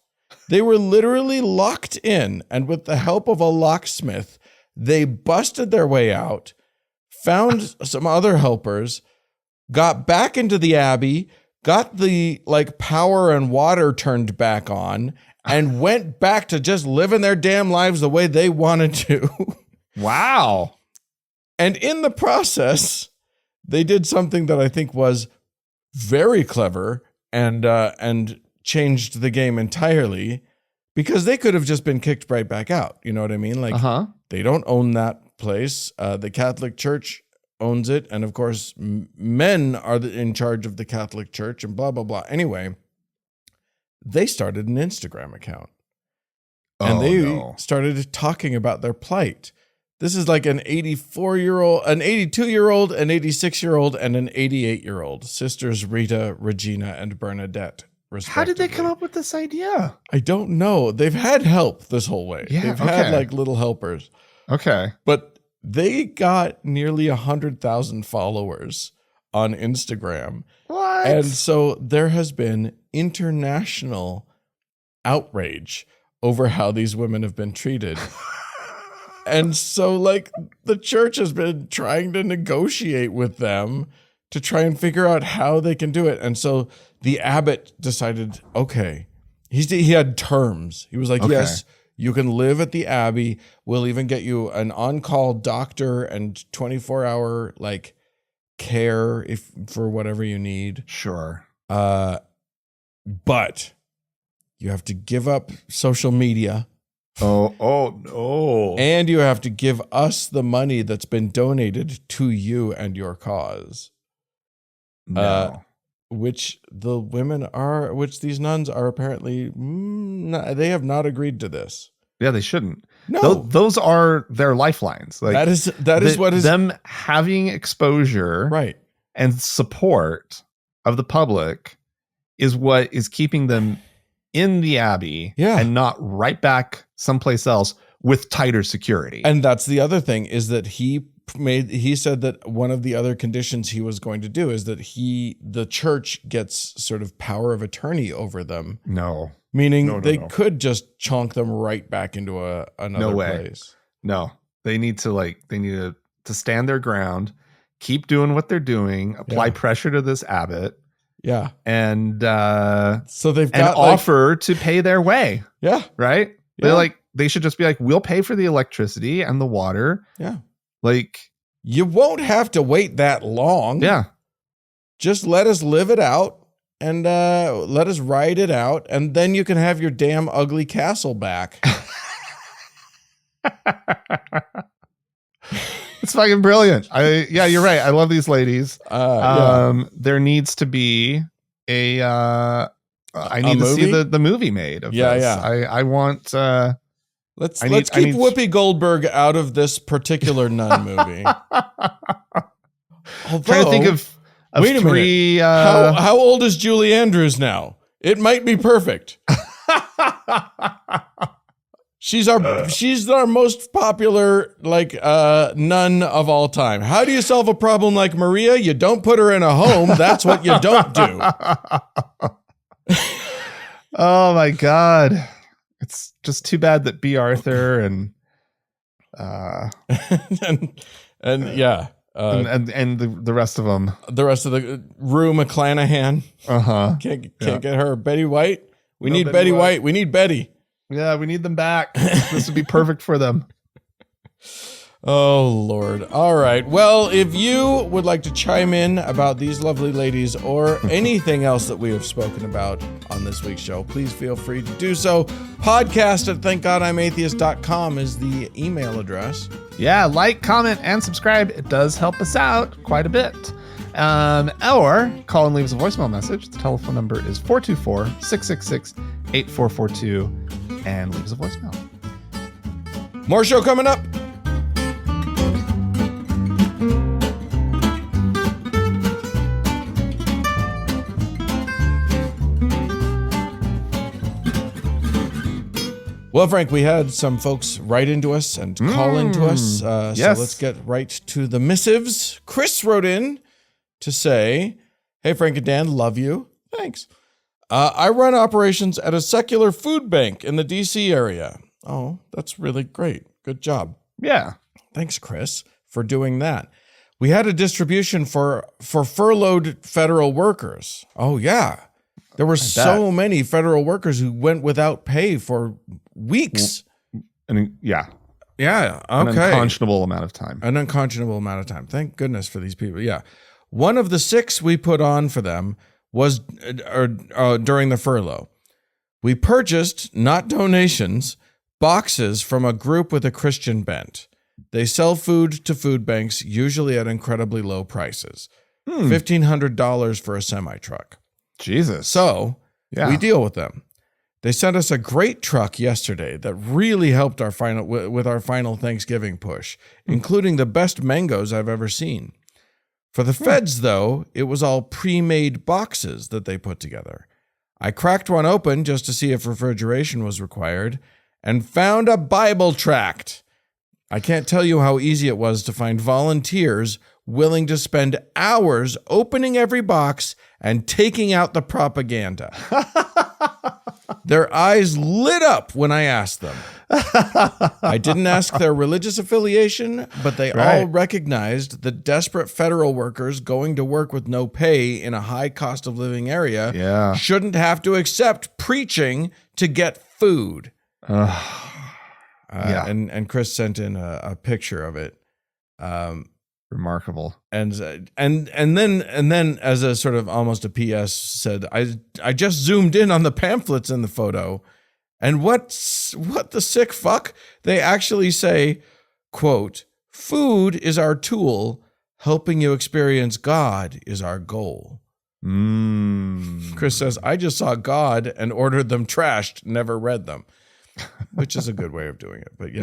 They were literally locked in, and with the help of a locksmith, they busted their way out, found some other helpers, got back into the abbey, got the power and water turned back on, and went back to just living their damn lives the way they wanted to. Wow. And in the process, they did something that I think was very clever and changed the game entirely, because they could have just been kicked right back out. You know what I mean? They don't own that place. The Catholic Church owns it. And of course, men are in charge of the Catholic Church and blah, blah, blah. Anyway, they started an Instagram account. And they started talking about their plight. This is like an 84-year-old, an 82-year-old, an 86-year-old, and an 88-year-old. Sisters Rita, Regina, and Bernadette, respectively. How did they come up with this idea? I don't know. They've had help this whole way. Yeah, They've had little helpers. Okay. But they got nearly 100,000 followers on Instagram. What? And so there has been international outrage over how these women have been treated. And so, the church has been trying to negotiate with them to try and figure out how they can do it. And so the abbot decided, okay, he had terms. He was like, yes, you can live at the abbey. We'll even get you an on-call doctor and 24-hour, care for whatever you need. Sure. But you have to give up social media. Oh, no. And you have to give us the money that's been donated to you and your cause. No. Which these nuns are apparently, they have not agreed to this. Yeah, they shouldn't. No. Those are their lifelines. That is what is them having exposure, right, and support of the public is what is keeping them in the abbey, and not right back someplace else with tighter security. And that's the other thing, is that he said that one of the other conditions he was going to do is that the church gets sort of power of attorney over them. No. Meaning they could just chonk them right back into another place. No. They need to stand their ground, keep doing what they're doing, apply pressure to this abbot. Yeah. And so they've got offer to pay their way. Yeah. Right? Yeah. They should just be like, we'll pay for the electricity and the water. Yeah. You won't have to wait that long. Yeah. Just let us live it out and let us ride it out, and then you can have your damn ugly castle back. It's fucking brilliant. Yeah, you're right. I love these ladies. There needs to be a I need to see the movie made of this. I want let's keep Whoopi Goldberg out of this particular nun movie. I'm trying to think of wait a minute. How old is Julie Andrews now? It might be perfect. She's our most popular nun of all time. How do you solve a problem like Maria? You don't put her in a home. That's what you don't do. Oh my God. It's just too bad that B. Arthur and the rest of them. The rest of the Rue McClanahan. Can't get her. Betty White. We need Betty White. We need Betty. Yeah, we need them back. This would be perfect for them. Oh, Lord. All right. Well, if you would like to chime in about these lovely ladies or anything else that we have spoken about on this week's show, please feel free to do so. podcast@thankgodimatheist.com is the email address. Yeah, like, comment, and subscribe. It does help us out quite a bit. Or call and leave us a voicemail message. The telephone number is 424-666-8442 and leave us a voicemail. More show coming up. Well, Frank, we had some folks write into us and call into us. So let's get right to the missives. Chris wrote in to say, "Hey, Frank and Dan, love you. Thanks. I run operations at a secular food bank in the DC area." Oh, that's really great. Good job. Yeah. Thanks, Chris, for doing that. "We had a distribution for furloughed federal workers." Oh, yeah. There were so many federal workers who went without pay for weeks. Yeah. Okay. An unconscionable amount of time. Thank goodness for these people. Yeah. One of the 6 we put on for them was during the furlough. We purchased, not donations, boxes from a group with a Christian bent. They sell food to food banks, usually at incredibly low prices. $1,500 for a semi-truck. Jesus. So we deal with them. They sent us a great truck yesterday that really helped our final Thanksgiving push, including the best mangoes I've ever seen. For the feds, though, it was all pre-made boxes that they put together. I cracked one open just to see if refrigeration was required and found a Bible tract. I can't tell you how easy it was to find volunteers willing to spend hours opening every box and taking out the propaganda. Their eyes lit up when I asked them. I didn't ask their religious affiliation, but they all recognized the desperate federal workers going to work with no pay in a high cost of living area shouldn't have to accept preaching to get food. And Chris sent in a picture of it. Remarkable. And then as a sort of almost a PS said, I just zoomed in on the pamphlets in the photo, and what the sick fuck? They actually say, quote, "Food is our tool, helping you experience God is our goal." Chris says, "I just saw God and ordered them trashed, never read them." Which is a good way of doing it. But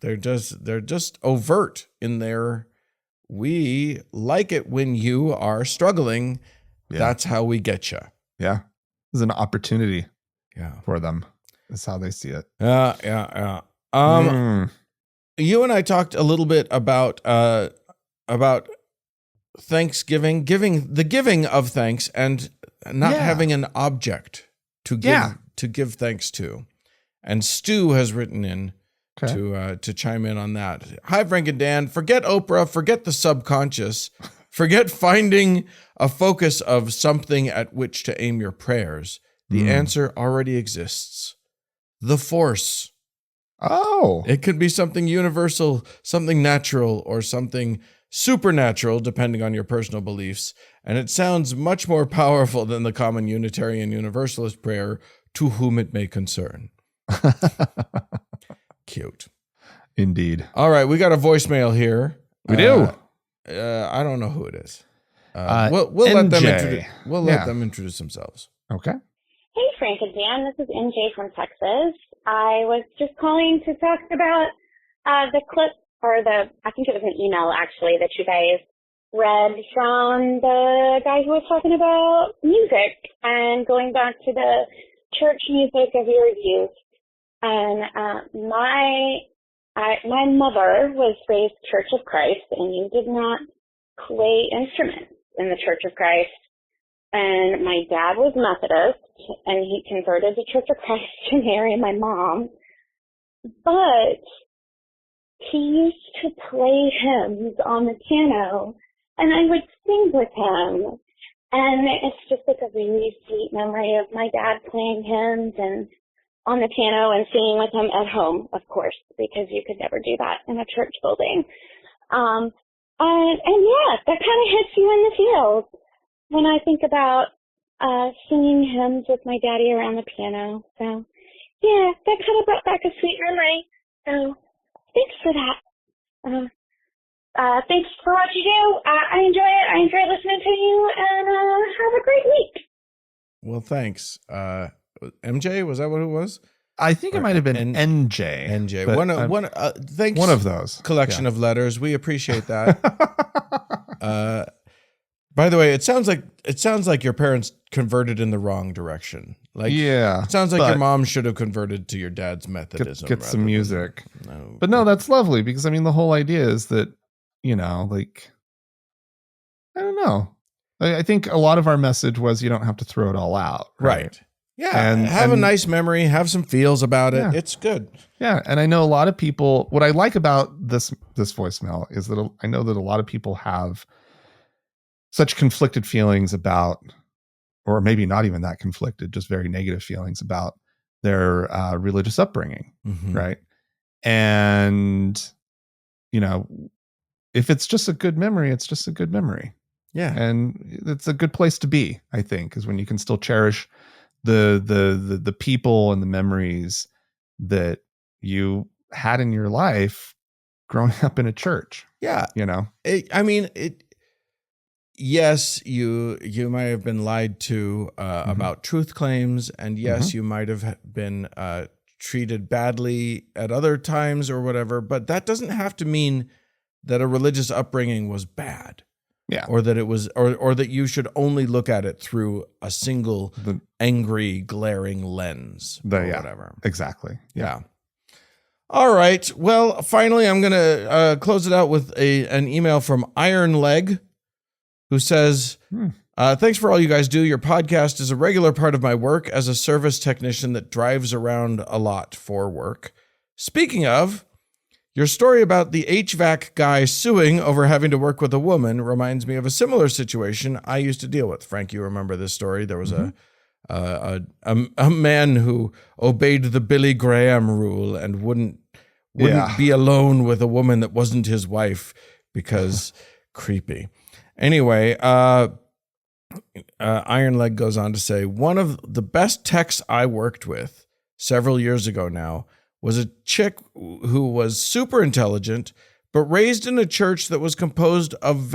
they're just overt in their, we like it when you are struggling. Yeah. That's how we get you. Yeah. It's an opportunity for them. That's how they see it. You and I talked a little bit about Thanksgiving, the giving of thanks and not having an object to give thanks to. And Stu has written in to chime in on that. "Hi, Frank and Dan. Forget Oprah. Forget the subconscious. Forget finding a focus of something at which to aim your prayers. The answer already exists. The Force. Oh. It could be something universal, something natural, or something supernatural, depending on your personal beliefs. And it sounds much more powerful than the common Unitarian Universalist prayer, to whom it may concern." Cute. Indeed. All right, we got a voicemail here. We do. I don't know who it is. We'll NJ. let them introduce themselves. Okay. Hey, Frank and Dan. This is NJ from Texas. I was just calling to talk about the clip, I think it was an email, actually, that you guys read from the guy who was talking about music and going back to the church music of your youth. And my mother was raised Church of Christ, and you did not play instruments in the Church of Christ. And my dad was Methodist, and he converted to Church of Christ to marry my mom. But he used to play hymns on the piano, and I would sing with him. And it's just like a really sweet memory of my dad playing hymns and on the piano and singing with him at home, of course, because you could never do that in a church building. And yeah, that kind of hits you in the feels when I think about singing hymns with my daddy around the piano. So yeah, that kind of brought back a sweet memory. So thanks for that. Thanks for what you do. I enjoy it. I enjoy listening to you, and have a great week. Well, thanks. MJ, was that what it was? I think it might have been NJ. NJ. Thanks. One of those. Collection of letters. We appreciate that. By the way, it sounds like your parents converted in the wrong direction. Like, yeah, it sounds like your mom should have converted to your dad's Methodism. Get some music. But no, that's lovely, because I mean, the whole idea is that, like, I don't know. I think a lot of our message was you don't have to throw it all out. Right. Yeah. And have a nice memory, have some feels about it. Yeah. It's good. Yeah. And I know a lot of people, what I like about this voicemail is that I know that a lot of people have such conflicted feelings about, or maybe not even that conflicted, just very negative feelings about their religious upbringing. Mm-hmm. Right. And, if it's just a good memory, it's just a good memory. Yeah. And it's a good place to be, I think, is when you can still cherish the people and the memories that you had in your life growing up in a church. Yeah. Yes, you might have been lied to about truth claims, and yes, you might have been treated badly at other times or whatever, but that doesn't have to mean that a religious upbringing was bad. Yeah. Or that it was, or that you should only look at it through a single angry, glaring lens or whatever. Exactly. Yeah. All right. Well, finally, I'm going to close it out with an email from Iron Leg, who says, thanks for all you guys do. Your podcast is a regular part of my work as a service technician that drives around a lot for work. Speaking of, your story about the HVAC guy suing over having to work with a woman reminds me of a similar situation I used to deal with. Frank, you remember this story? There was a man who obeyed the Billy Graham rule and wouldn't be alone with a woman that wasn't his wife because creepy. Anyway, Iron Leg goes on to say, one of the best techs I worked with several years ago now was a chick who was super intelligent, but raised in a church that was composed of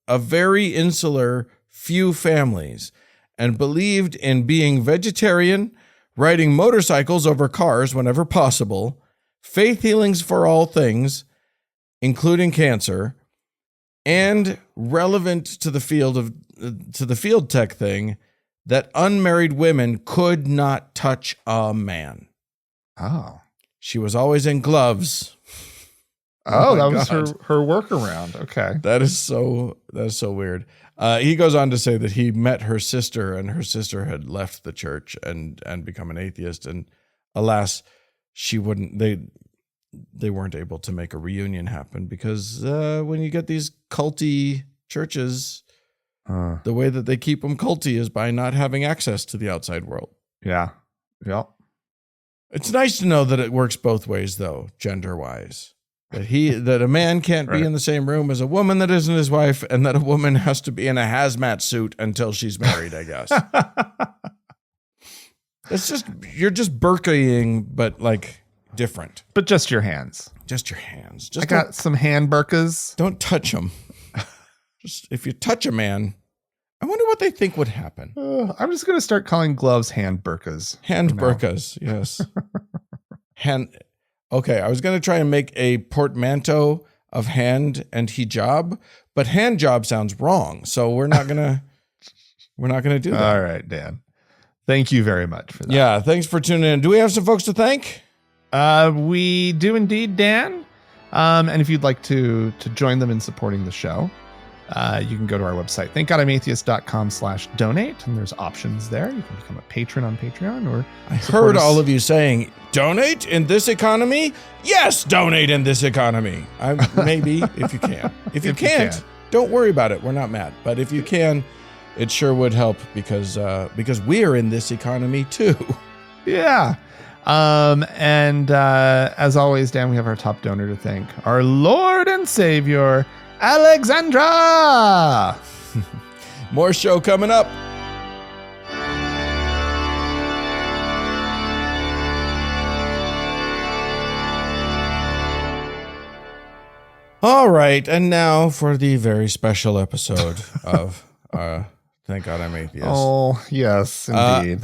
a very insular few families, and believed in being vegetarian, riding motorcycles over cars whenever possible, faith healings for all things, including cancer, and relevant to the field tech thing, that unmarried women could not touch a man. Oh, she was always in gloves. Oh, that was her workaround. Okay. That is so weird. He goes on to say that he met her sister, and her sister had left the church and become an atheist. And alas, they weren't able to make a reunion happen because when you get these culty churches, the way that they keep them culty is by not having access to the outside world. Yeah. Yep. It's nice to know that it works both ways, though, gender-wise. That a man can't be in the same room as a woman that isn't his wife, and that a woman has to be in a hazmat suit until she's married, I guess. It's just, you're just Berkeying, but like different. But just your hands. Just your hands. I got some hand burkas. Don't touch them. Just if you touch a man, I wonder what they think would happen. I'm just going to start calling gloves hand burkas. Hand burkas, yes. Okay, I was going to try and make a portmanteau of hand and hijab, but hand job sounds wrong. So we're not going to do that. All right, Dan. Thank you very much for that. Yeah, thanks for tuning in. Do we have some folks to thank? We do indeed, Dan. And if you'd like to join them in supporting the show, you can go to our website, thankgodimatheist.com/donate, and there's options there. You can become a patron on Patreon, or I heard all of you saying, donate in this economy? Yes, donate in this economy. Maybe if you can. If you can't, don't worry about it. We're not mad. But if you can, it sure would help because we're in this economy too. Yeah. And as always, Dan, we have our top donor to thank, our Lord and Savior, Alexandra. More show coming up. All right, and now for the very special episode of Thank God I'm Atheist. Oh, yes, indeed.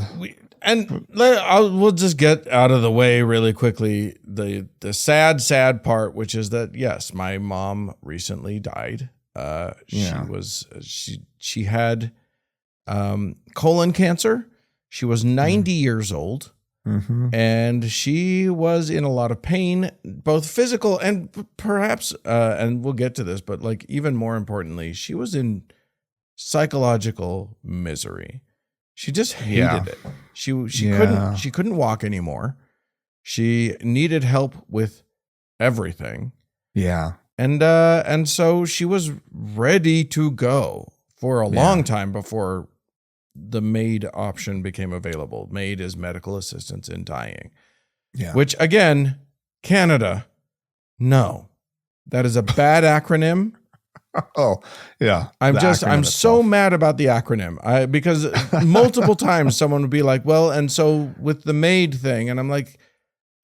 We'll just get out of the way really quickly the sad part, which is that yes, my mom recently died. She had colon cancer. She was 90 years old, and she was in a lot of pain, both physical and perhaps, and we'll get to this, but like even more importantly, she was in psychological misery. She just hated it. She couldn't walk anymore. She needed help with everything. Yeah. And so she was ready to go for a long time before the MAID option became available. MAID is medical assistance in dying. Yeah. Which again, Canada, no. That is a bad acronym. Oh, yeah. I'm so mad about the acronym. Because multiple times someone would be like, well, and so with the MAID thing, and I'm like,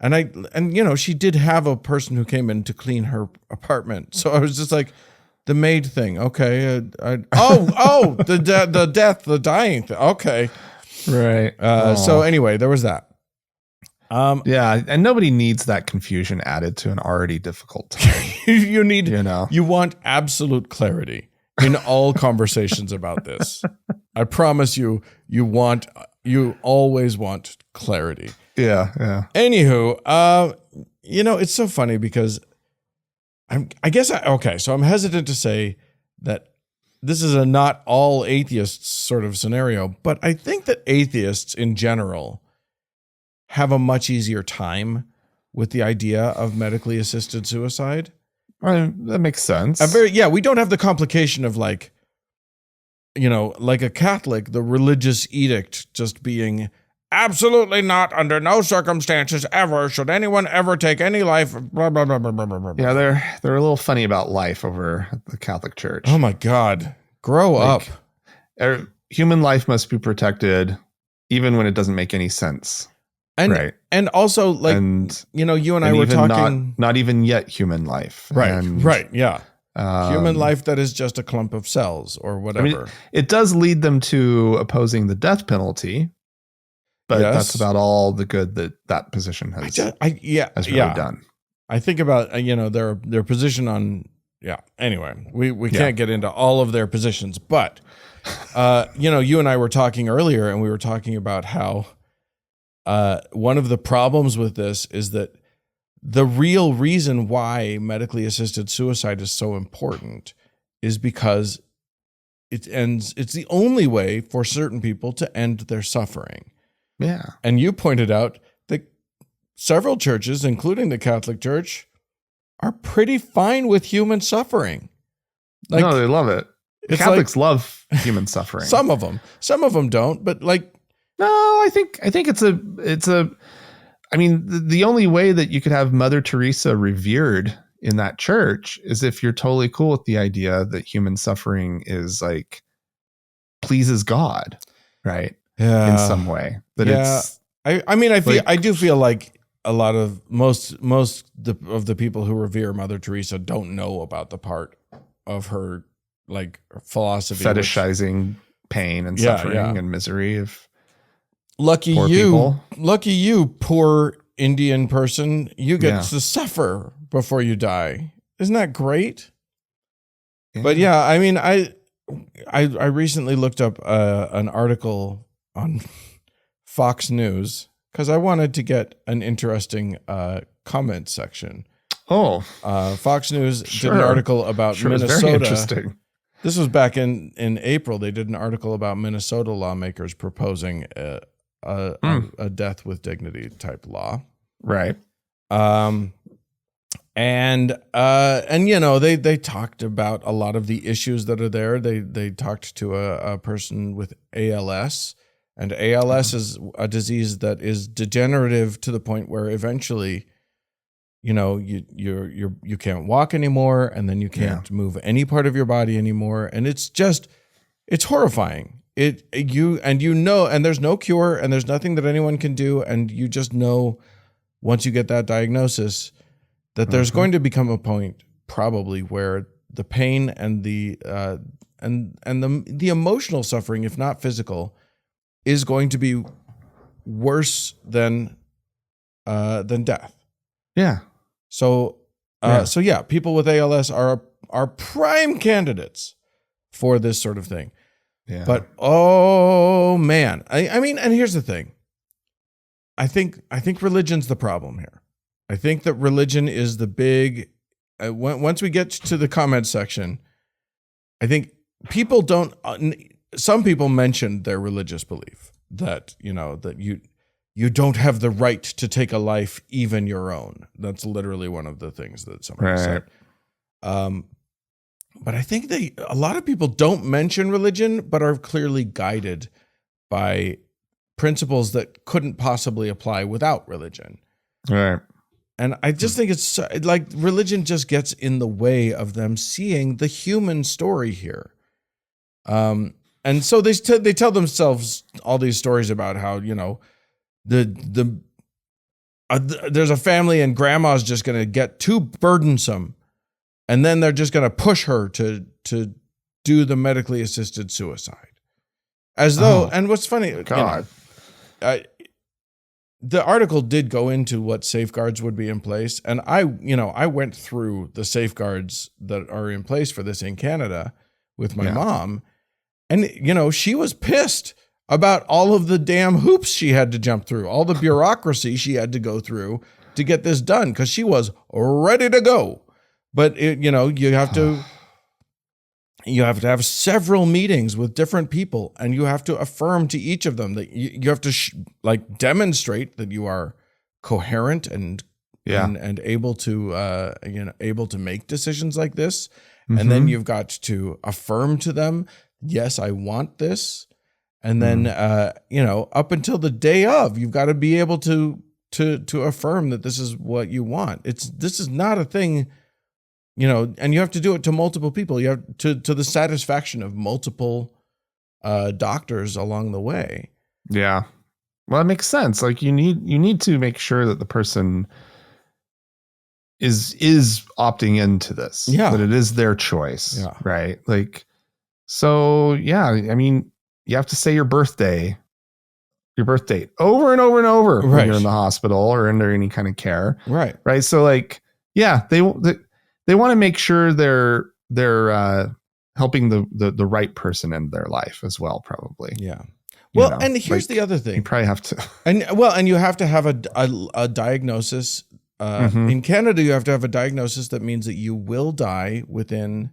and you know, she did have a person who came in to clean her apartment. So I was just like, the MAID thing. Okay. The dying thing. Okay. Right. So anyway, there was that. Yeah, and nobody needs that confusion added to an already difficult time. You want absolute clarity in all conversations about this. I promise you always want clarity. Yeah. Anywho, it's so funny because I'm hesitant to say that this is a not all atheists sort of scenario, but I think that atheists in general have a much easier time with the idea of medically assisted suicide. That makes sense. We don't have the complication of like a Catholic, the religious edict just being absolutely not, under no circumstances ever should anyone ever take any life. Blah, blah, blah, blah, blah, blah, blah. Yeah, they're a little funny about life over at the Catholic Church. Oh my God, grow up. Human life must be protected, even when it doesn't make any sense. And also, like, you and I were talking, not even yet human life. Right. Yeah. Human life that is just a clump of cells or whatever. I mean, it does lead them to opposing the death penalty, but that's about all the good that position has really done. I think about, their position on, anyway, we can't get into all of their positions, but, you and I were talking earlier and we were talking about how, one of the problems with this is that the real reason why medically assisted suicide is so important is because it's the only way for certain people to end their suffering. Yeah. And you pointed out that several churches, including the Catholic Church, are pretty fine with human suffering. No, they love it. Catholics love human suffering. Some of them don't, but like, no, I think the only way that you could have Mother Teresa revered in that church is if you're totally cool with the idea that human suffering is like pleases God, right? Yeah. In some way. I do feel like most of the people who revere Mother Teresa don't know about the part of her like philosophy, fetishizing pain and suffering and misery of lucky poor you, people. Lucky you, poor Indian person, you get to suffer before you die. Isn't that great? Yeah. But yeah, I mean, I recently looked up an article on Fox News because I wanted to get an interesting comment section. Oh, Fox News did an artitle about Minnesota. Very interesting. This was back in April. They did an article about Minnesota lawmakers proposing a death with dignity type law. Right. And you know, they talked about a lot of the issues that are there. They talked to a person with ALS, and ALS is a disease that is degenerative to the point where eventually, you know, you can't walk anymore, and then you can't move any part of your body anymore, and it's horrifying. And there's no cure, and there's nothing that anyone can do, and you just know once you get that diagnosis that there's going to become a point probably where the pain and the emotional suffering, if not physical, is going to be worse than death. Yeah. So people with ALS are prime candidates for this sort of thing. Yeah. But oh man, I mean, and here's the thing. I think religion's the problem here. I think that religion is the big. Once we get to the comment section, I think people don't. Some people mentioned their religious belief that you don't have the right to take a life, even your own. That's literally one of the things that somebody said. But I think a lot of people don't mention religion, but are clearly guided by principles that couldn't possibly apply without religion. Right. And I just think it's like religion just gets in the way of them seeing the human story here. And so they tell themselves all these stories about how, you know, there's a family and grandma's just going to get too burdensome, and then they're just going to push her to do the medically assisted suicide. As though, and what's funny, God. The article did go into what safeguards would be in place, and I went through the safeguards that are in place for this in Canada with my mom, and you know, she was pissed about all of the damn hoops she had to jump through, all the bureaucracy she had to go through to get this done, because she was ready to go. But you have to have several meetings with different people, and you have to affirm to each of them that you have to demonstrate that you are coherent and able to make decisions like this. Mm-hmm. And then you've got to affirm to them, yes, I want this. And then up until the day of, you've got to be able to affirm that this is what you want. This is not a thing. And you have to do it to multiple people. You have to the satisfaction of multiple doctors along the way. Yeah. Well, it makes sense. Like you need to make sure that the person is opting into this. Yeah. That it is their choice. Yeah. Right. Like, so yeah, I mean, you have to say your birth date over and over and over when you're in the hospital or under any kind of care. Right. Right. So like, yeah, they want to make sure they're helping the right person in their life as well, probably. Yeah. Well, and here's the other thing. You probably have to. And you have to have a diagnosis. In Canada, you have to have a diagnosis that means that you will die within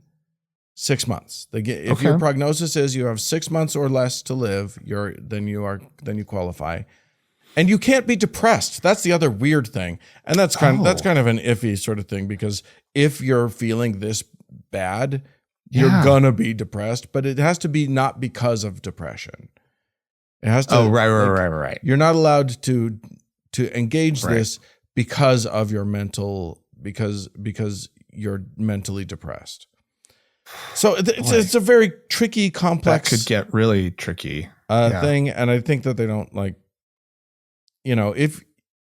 6 months. If your prognosis is you have 6 months or less to live, then you qualify. And you can't be depressed. That's the other weird thing. And that's kind of an iffy sort of thing, because if you're feeling this bad, you're gonna be depressed, but it has to be not because of depression. It has to. Oh, right. You're not allowed to engage this because of your because you're mentally depressed. So it's a very tricky, complex. That could get really tricky thing, and I think that they don't like. If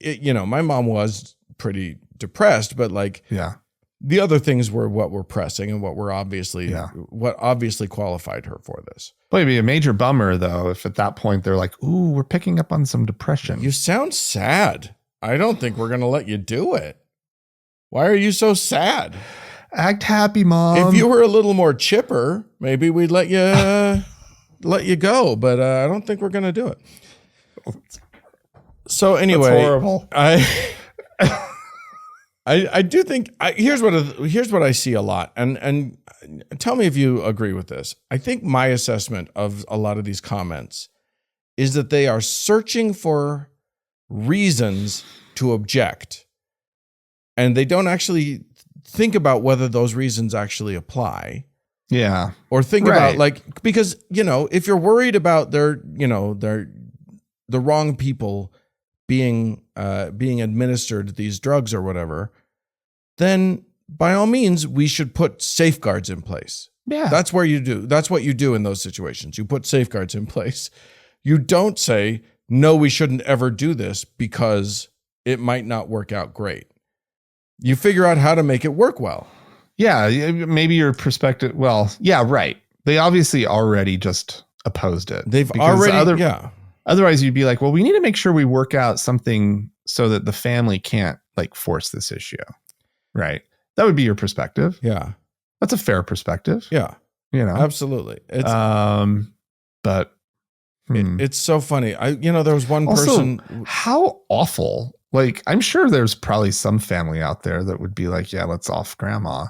my mom was pretty depressed, but like, Yeah. the other things were what were pressing and what obviously qualified her for this. Well, it'd be a major bummer though if at that point they're like, "Ooh, we're picking up on some depression." You sound sad. I don't think we're going to let you do it. Why are you so sad? Act happy, Mom. If you were a little more chipper, maybe we'd let you go, but I don't think we're going to do it. So anyway, That's horrible. I do think here's what I see a lot, and tell me if you agree with this. I think my assessment of a lot of these comments is that they are searching for reasons to object, and they don't actually think about whether those reasons actually apply. Yeah. Or think about like, because, if you're worried about the wrong people being administered these drugs or whatever, then by all means, we should put safeguards in place. Yeah. That's what you do in those situations. You put safeguards in place. You don't say, no, we shouldn't ever do this because it might not work out great. You figure out how to make it work well. Yeah. Maybe your perspective. Well, yeah, right. They obviously already just opposed it. They've already, Otherwise, you'd be like, well, we need to make sure we work out something so that the family can't like force this issue. Right. That would be your perspective. Yeah. That's a fair perspective. Yeah. Absolutely. It's, but it's so funny. There was one person. Also, how awful. Like, I'm sure there's probably some family out there that would be like, yeah, let's off grandma.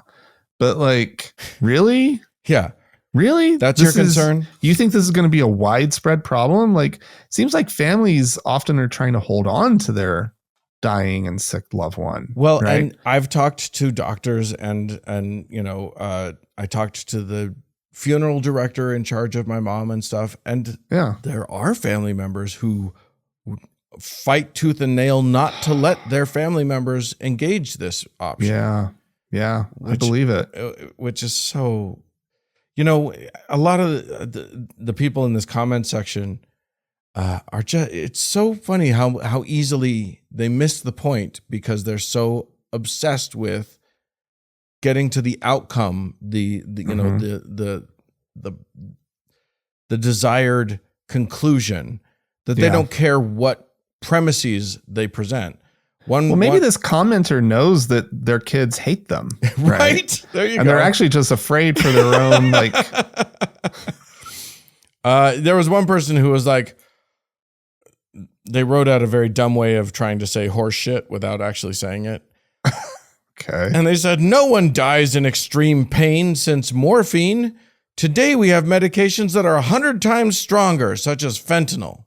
But like, really? Yeah. Really? That's your concern? You think this is going to be a widespread problem? Like, seems like families often are trying to hold on to their dying and sick loved one. Well, right? And I've talked to doctors and I talked to the funeral director in charge of my mom and stuff. And there are family members who fight tooth and nail not to let their family members engage this option. Yeah. I believe it. Which is so, a lot of the people in this comment section are just, it's so funny how easily they miss the point because they're so obsessed with getting to the outcome, the desired conclusion, that they don't care what premises they present. Maybe this commenter knows that their kids hate them. Right? There you go. And they're actually just afraid for their own, like. There was one person who was like, they wrote out a very dumb way of trying to say horse shit without actually saying it. Okay. And they said, no one dies in extreme pain since morphine. Today we have medications that are 100 times stronger, such as fentanyl.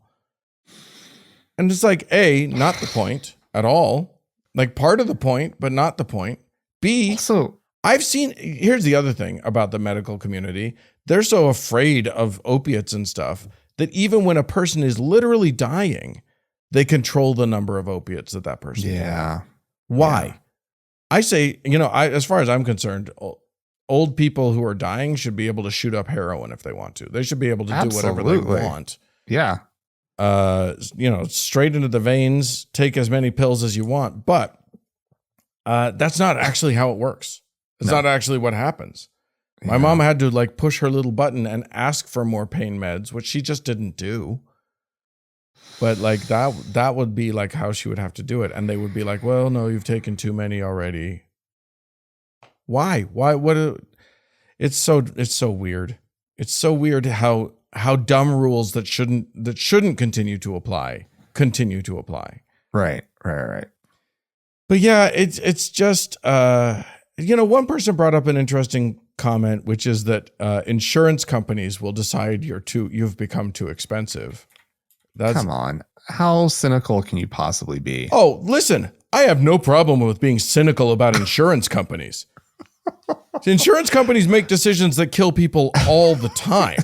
And it's like, A, not the point at all. Like part of the point, but not the point. B, so here's the other thing about the medical community. They're so afraid of opiates and stuff that even when a person is literally dying, they control the number of opiates that person Yeah. can. Why? Yeah. I say, as far as I'm concerned, old people who are dying should be able to shoot up heroin if they want to. They should be able to do whatever they want. Yeah. Straight into the veins, take as many pills as you want. But that's not actually how it works. It's not actually what happens. My mom had to like push her little button and ask for more pain meds, which she just didn't do. But like that would be like how she would have to do it. And they would be like, well, no, you've taken too many already. Why? What? It's so weird. It's so weird how dumb rules that shouldn't continue to apply. Right. But yeah, it's just, one person brought up an interesting comment, which is that insurance companies will decide you've become too expensive. Come on. How cynical can you possibly be? Oh, listen, I have no problem with being cynical about insurance companies. Insurance companies make decisions that kill people all the time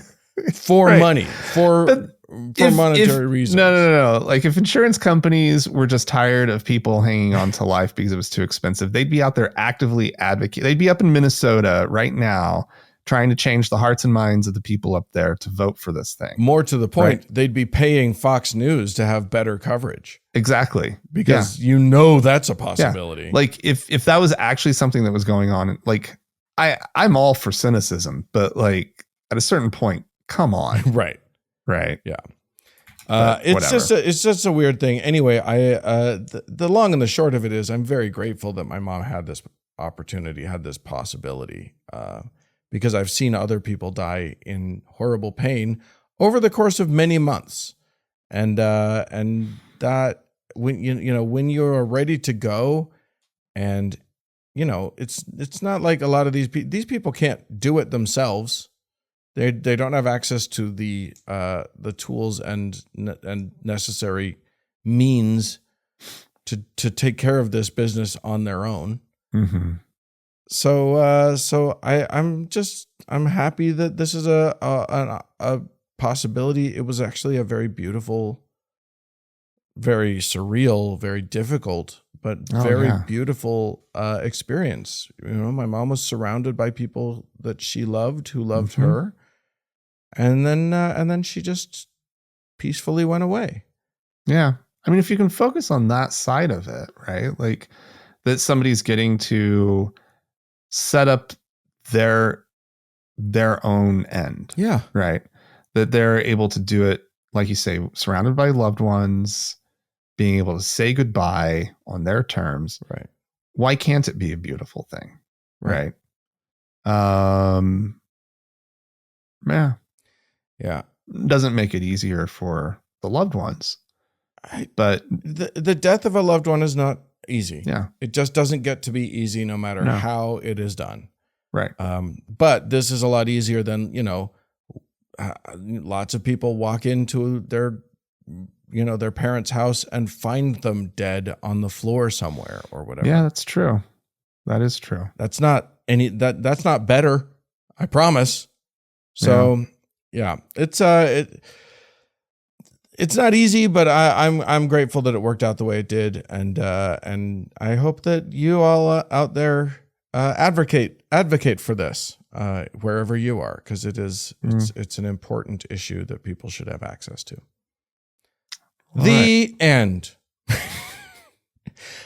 for money, for monetary reasons. No. Like if insurance companies were just tired of people hanging on to life because it was too expensive, they'd be out there actively advocating. They'd be up in Minnesota right now trying to change the hearts and minds of the people up there to vote for this thing. More to the point, Right. they'd be paying Fox News to have better coverage Exactly. because that's a possibility. Like if that was actually something that was going on, like I'm all for cynicism, but like at a certain point, come on. Right. Right. Yeah. But It's just a weird thing. Anyway, the long and the short of it is I'm very grateful that my mom had this opportunity, had this possibility, because I've seen other people die in horrible pain over the course of many months. And that when you're ready to go, and it's not like a lot of these people can't do it themselves. They don't have access to the tools and necessary means to take care of this business on their own. Mm-hmm. So I'm happy that this is a possibility. It was actually a very beautiful, very surreal, very difficult, but very beautiful experience. My mom was surrounded by people that she loved, who loved her. And then she just peacefully went away. Yeah. I mean, if you can focus on that side of it, right? Like that somebody's getting to set up their own end. Yeah. Right. That they're able to do it, like you say, surrounded by loved ones, being able to say goodbye on their terms. Right. Why can't it be a beautiful thing? Right. Yeah. Yeah. Doesn't make it easier for the loved ones. But the death of a loved one is not easy. Yeah. It just doesn't get to be easy no matter how it is done. Right. But this is a lot easier than, lots of people walk into their parents' house and find them dead on the floor somewhere or whatever. Yeah, that's true. That is true. That's not better. I promise. So yeah, it's not easy, but I'm grateful that it worked out the way it did, and I hope that you all out there advocate for this wherever you are, because it's an important issue that people should have access to. The end.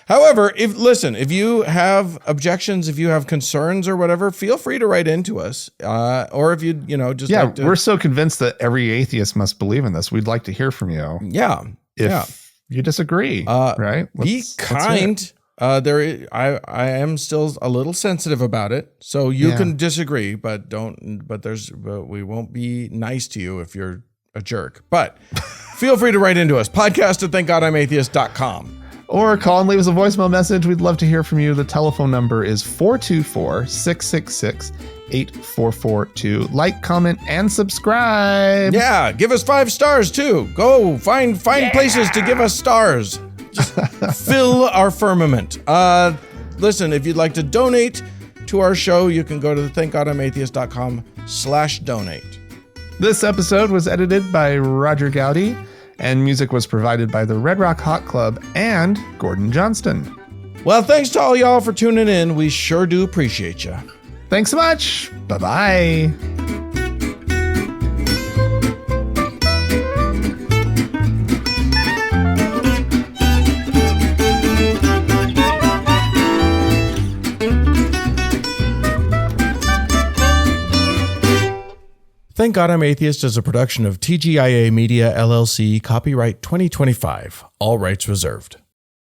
However, if you have objections, if you have concerns or whatever, feel free to write into us. Or if you just like to, we're so convinced that every atheist must believe in this. We'd like to hear from you. Yeah. If you disagree, right? Be kind. I am still a little sensitive about it, so you can disagree, but we won't be nice to you if you're a jerk. But feel free to write into us. podcast@thankgodimatheist.com. Or call and leave us a voicemail message. We'd love to hear from you. The telephone number is 424-666-8442. Like, comment, and subscribe. Yeah, give us 5 stars too. Go find places to give us stars. Just fill our firmament. Listen, if you'd like to donate to our show, you can go to thankgodimatheist.com/donate. This episode was edited by Roger Gowdy, and music was provided by the Red Rock Hot Club and Gordon Johnston. Well, thanks to all y'all for tuning in. We sure do appreciate you. Thanks so much. Bye-bye. Thank God I'm Atheist is a production of TGIA Media, LLC, copyright 2025, all rights reserved.